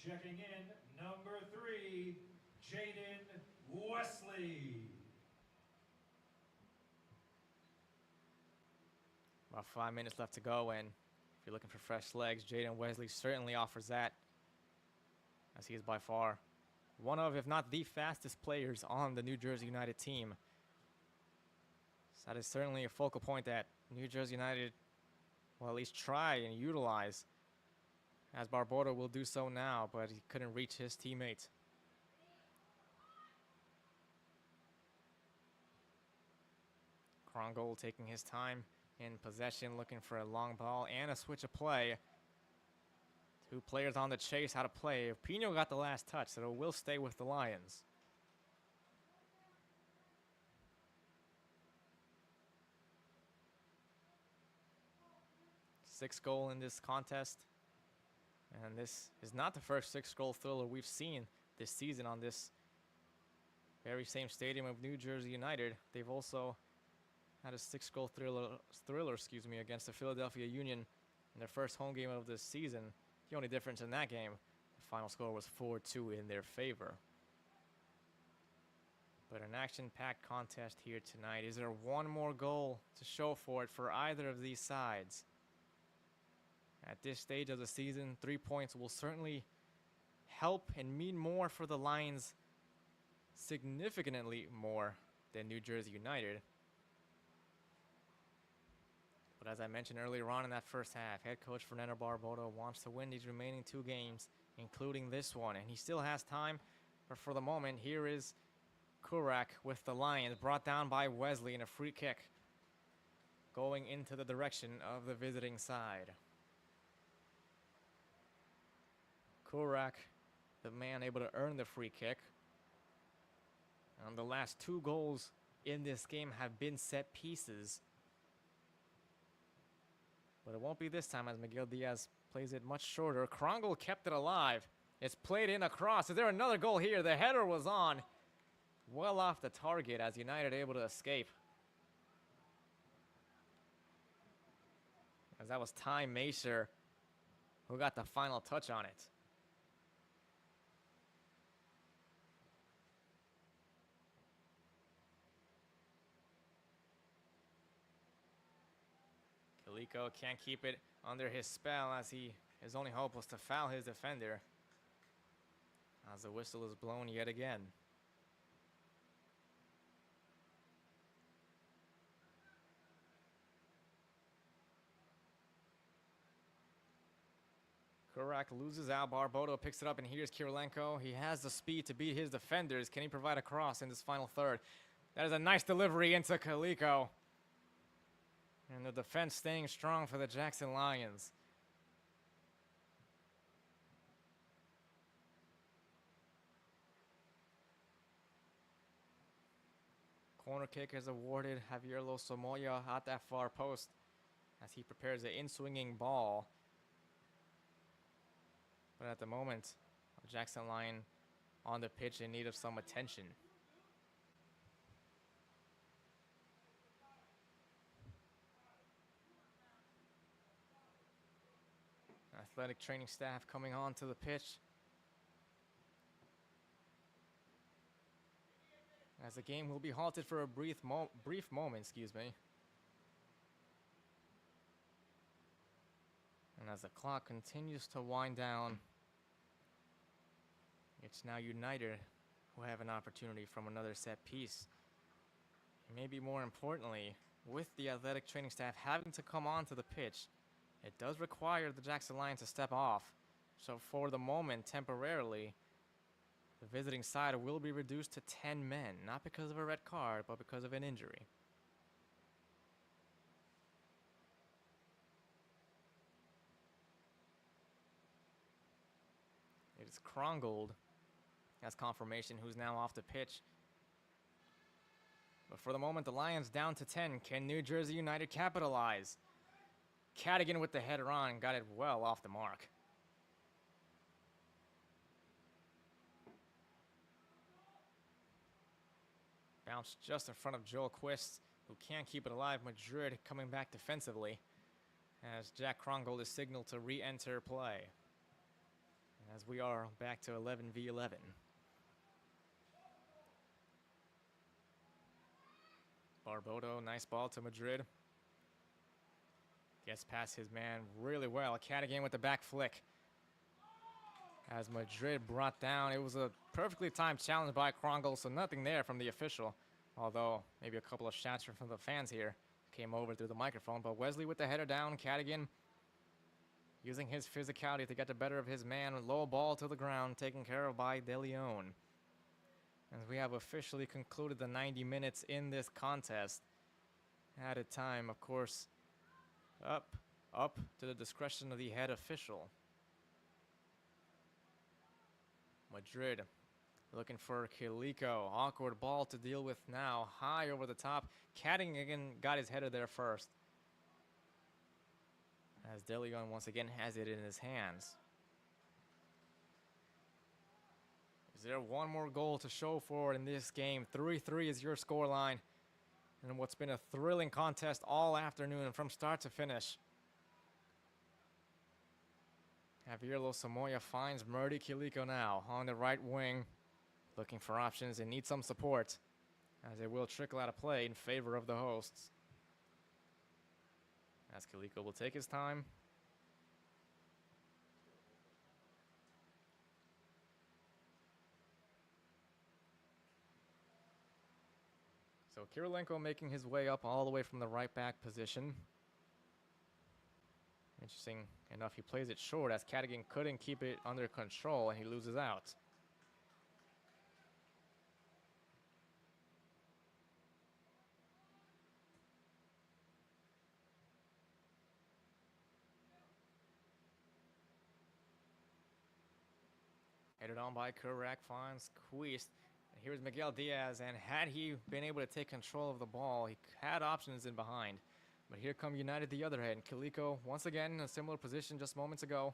Checking in, number 3, Jaden Wesley. About 5 minutes left to go, and if you're looking for fresh legs, Jaden Wesley certainly offers that, as he is by far one of, if not the fastest players on the New Jersey United team. So that is certainly a focal point that New Jersey United will at least try and utilize, as Barboda will do so now, but he couldn't reach his teammate. Krongol taking his time in possession, looking for a long ball and a switch of play. 2 players on the chase, how to play. Pino got the last touch, so it will stay with the Lions. Sixth goal in this contest. And this is not the first 6-goal thriller we've seen this season on this very same stadium of New Jersey United. They've also had a 6-goal thriller against the Philadelphia Union in their first home game of this season. The only difference in that game, the final score was 4-2 in their favor. But an action-packed contest here tonight. Is there one more goal to show for it for either of these sides? At this stage of the season, 3 points will certainly help and mean more for the Lions, significantly more than New Jersey United. But as I mentioned earlier on in that first half, head coach Fernando Barboda wants to win these remaining 2 games, including this one, and he still has time. But for the moment, here is Kurak with the Lions, brought down by Wesley in a free kick, going into the direction of the visiting side. Kurak, the man able to earn the free kick. And the last 2 goals in this game have been set pieces. But it won't be this time, as Miguel Diaz plays it much shorter. Krongol kept it alive. It's played in across. Is there another goal here? The header was on. Well off the target, as United able to escape. As that was Ty Macer who got the final touch on it. Kaliko can't keep it under his spell, as his only hope was to foul his defender, as the whistle is blown yet again. Kurak loses out. Barboda picks it up, and here's Kirilenko. He has the speed to beat his defenders. Can he provide a cross in this final third? That is a nice delivery into Kaliko. And the defense staying strong for the Jackson Lions. Corner kick is awarded Javier Losomoya at that far post as he prepares an in-swinging ball. But at the moment, the Jackson Lion on the pitch in need of some attention. Athletic training staff coming onto the pitch as the game will be halted for a brief moment, And as the clock continues to wind down, it's now United who have an opportunity from another set piece. Maybe more importantly, with the athletic training staff having to come onto the pitch, it does require the Jackson Lions to step off. So for the moment, temporarily, the visiting side will be reduced to 10 men, not because of a red card, but because of an injury. It is Krongold as confirmation, who's now off the pitch. But for the moment, the Lions down to 10. Can New Jersey United capitalize? Cadigan with the header on, got it well off the mark. Bounce just in front of Joel Quist, who can't keep it alive. Madrid coming back defensively as Jack Krongold is signaled to re-enter play. As we are back to 11v11. Barbodo, nice ball to Madrid. Gets past his man really well. Cadigan with the back flick. As Madrid brought down, it was a perfectly timed challenge by Krongold, so nothing there from the official. Although, maybe a couple of shots from the fans here came over through the microphone. But Wesley with the header down, Cadigan using his physicality to get the better of his man. Low ball to the ground, taken care of by De Leon. As we have officially concluded the 90 minutes in this contest. Added time, of course, up to the discretion of the head official. Madrid looking for Kiliko. Awkward ball to deal with now. High over the top. Cadigan got his header there first. As De Leon once again has it in his hands. Is there one more goal to show for in this game? 3-3 is your scoreline. And what's been a thrilling contest all afternoon from start to finish. Javier Losamoya finds Murdy Kiliko now on the right wing. Looking for options and needs some support. As it will trickle out of play in favor of the hosts. As Kiliko will take his time. So Kirilenko making his way up all the way from the right back position. Interesting enough, he plays it short as Cadigan couldn't keep it under control and he loses out. Headed on by Kurak, finds Quist. Here's Miguel Diaz, and had he been able to take control of the ball, he had options in behind. But here come United the other end. Kiliko, once again, in a similar position just moments ago.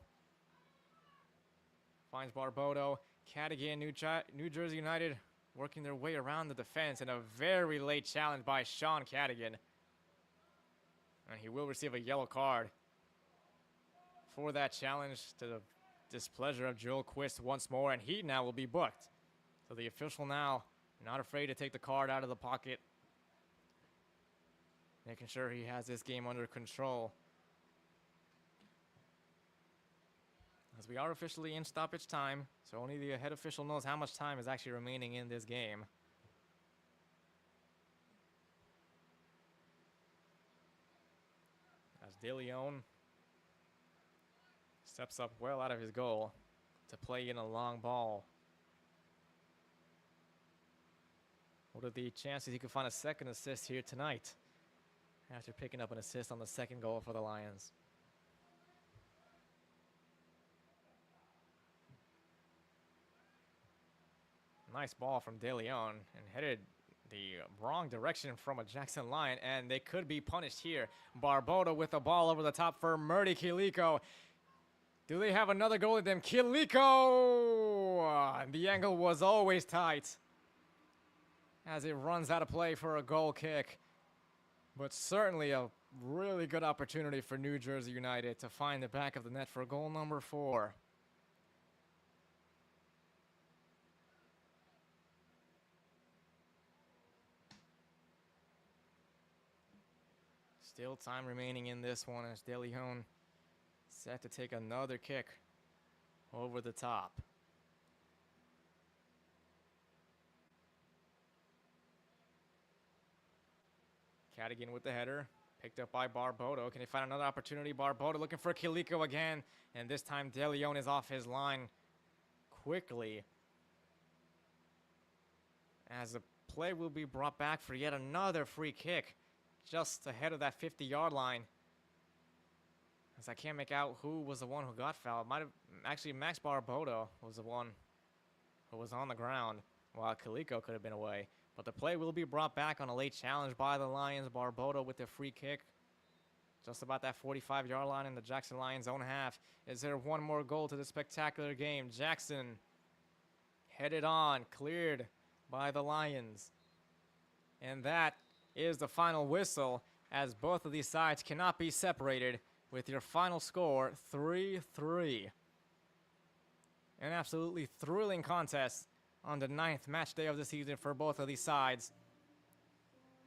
Finds Barbodo. Cadigan, New Jersey United working their way around the defense, and a very late challenge by Sean Cadigan. And he will receive a yellow card for that challenge to the displeasure of Joel Quist once more, and he now will be booked. So the official now not afraid to take the card out of the pocket, making sure he has this game under control. As we are officially in stoppage time, so only the head official knows how much time is actually remaining in this game. As De Leon steps up well out of his goal to play in a long ball. What are the chances he could find a second assist here tonight after picking up an assist on the second goal for the Lions? Nice ball from De Leon and headed the wrong direction from a Jackson Lion, and they could be punished here. Barbodo with the ball over the top for Murdy Kiliko. Do they have another goal in them? Kiliko! The angle was always tight as it runs out of play for a goal kick. But certainly a really good opportunity for New Jersey United to find the back of the net for goal number 4. Still time remaining in this one as De Leon set to take another kick over the top. Cadigan with the header, picked up by Barbodo. Can he find another opportunity? Barbodo looking for Kiliko again, and this time De Leon is off his line quickly. As the play will be brought back for yet another free kick, just ahead of that 50-yard line. As I can't make out who was the one who got fouled. Might have actually Max Barbodo was the one who was on the ground, while Kiliko could have been away. But the play will be brought back on a late challenge by the Lions. Barbodo with the free kick. just about that 45-yard line in the Jackson Lions' own half. Is there one more goal to this spectacular game? Jackson headed on, cleared by the Lions. And that is the final whistle, as both of these sides cannot be separated, with your final score 3-3. An absolutely thrilling contest on the 9th match day of the season for both of these sides,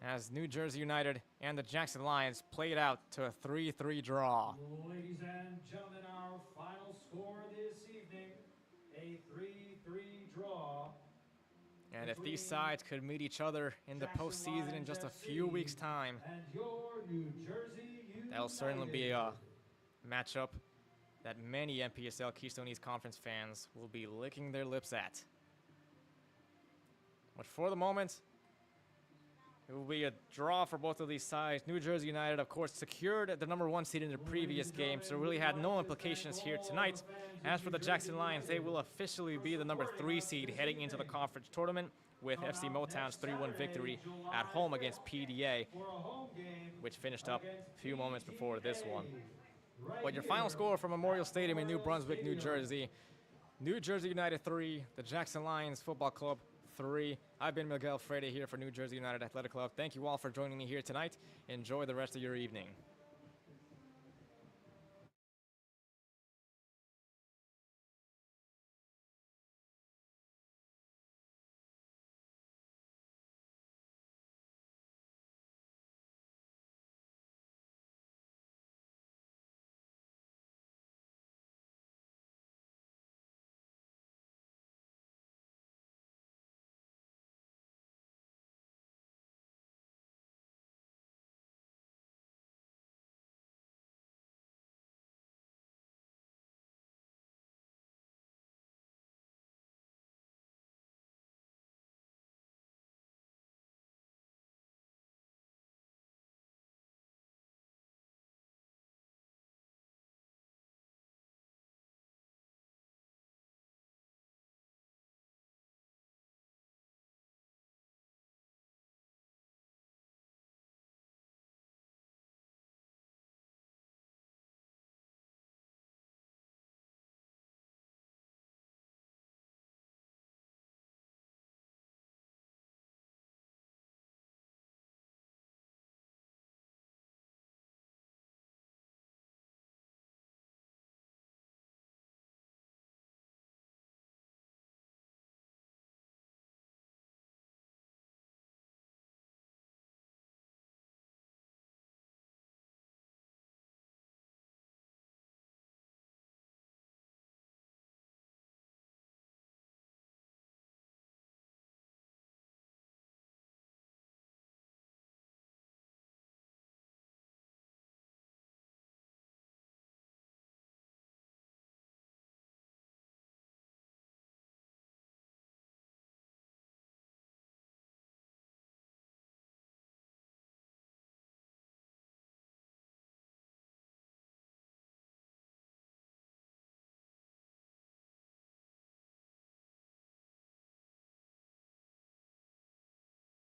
as New Jersey United and the Jackson Lions played out to a 3-3 draw. Ladies and gentlemen, our final score this evening, a 3-3 draw. And if these sides could meet each other in the postseason in just a few weeks' time, that'll certainly be a matchup that many NPSL Keystone East Conference fans will be licking their lips at. But for the moment, it will be a draw for both of these sides. New Jersey United, of course, secured the number 1 seed in the previous game, so really had no implications here tonight. As for the Jackson Lions, they will officially be the number 3 seed heading into the conference tournament with FC Motown's 3-1 victory at home against PDA, which finished up a few moments before this one. But your final score from Memorial Stadium in New Brunswick, New Jersey: New Jersey United 3, the Jackson Lions Football Club 3. I've been Miguel Freire here for New Jersey United Athletic Club. Thank you all for joining me here tonight. Enjoy the rest of your evening.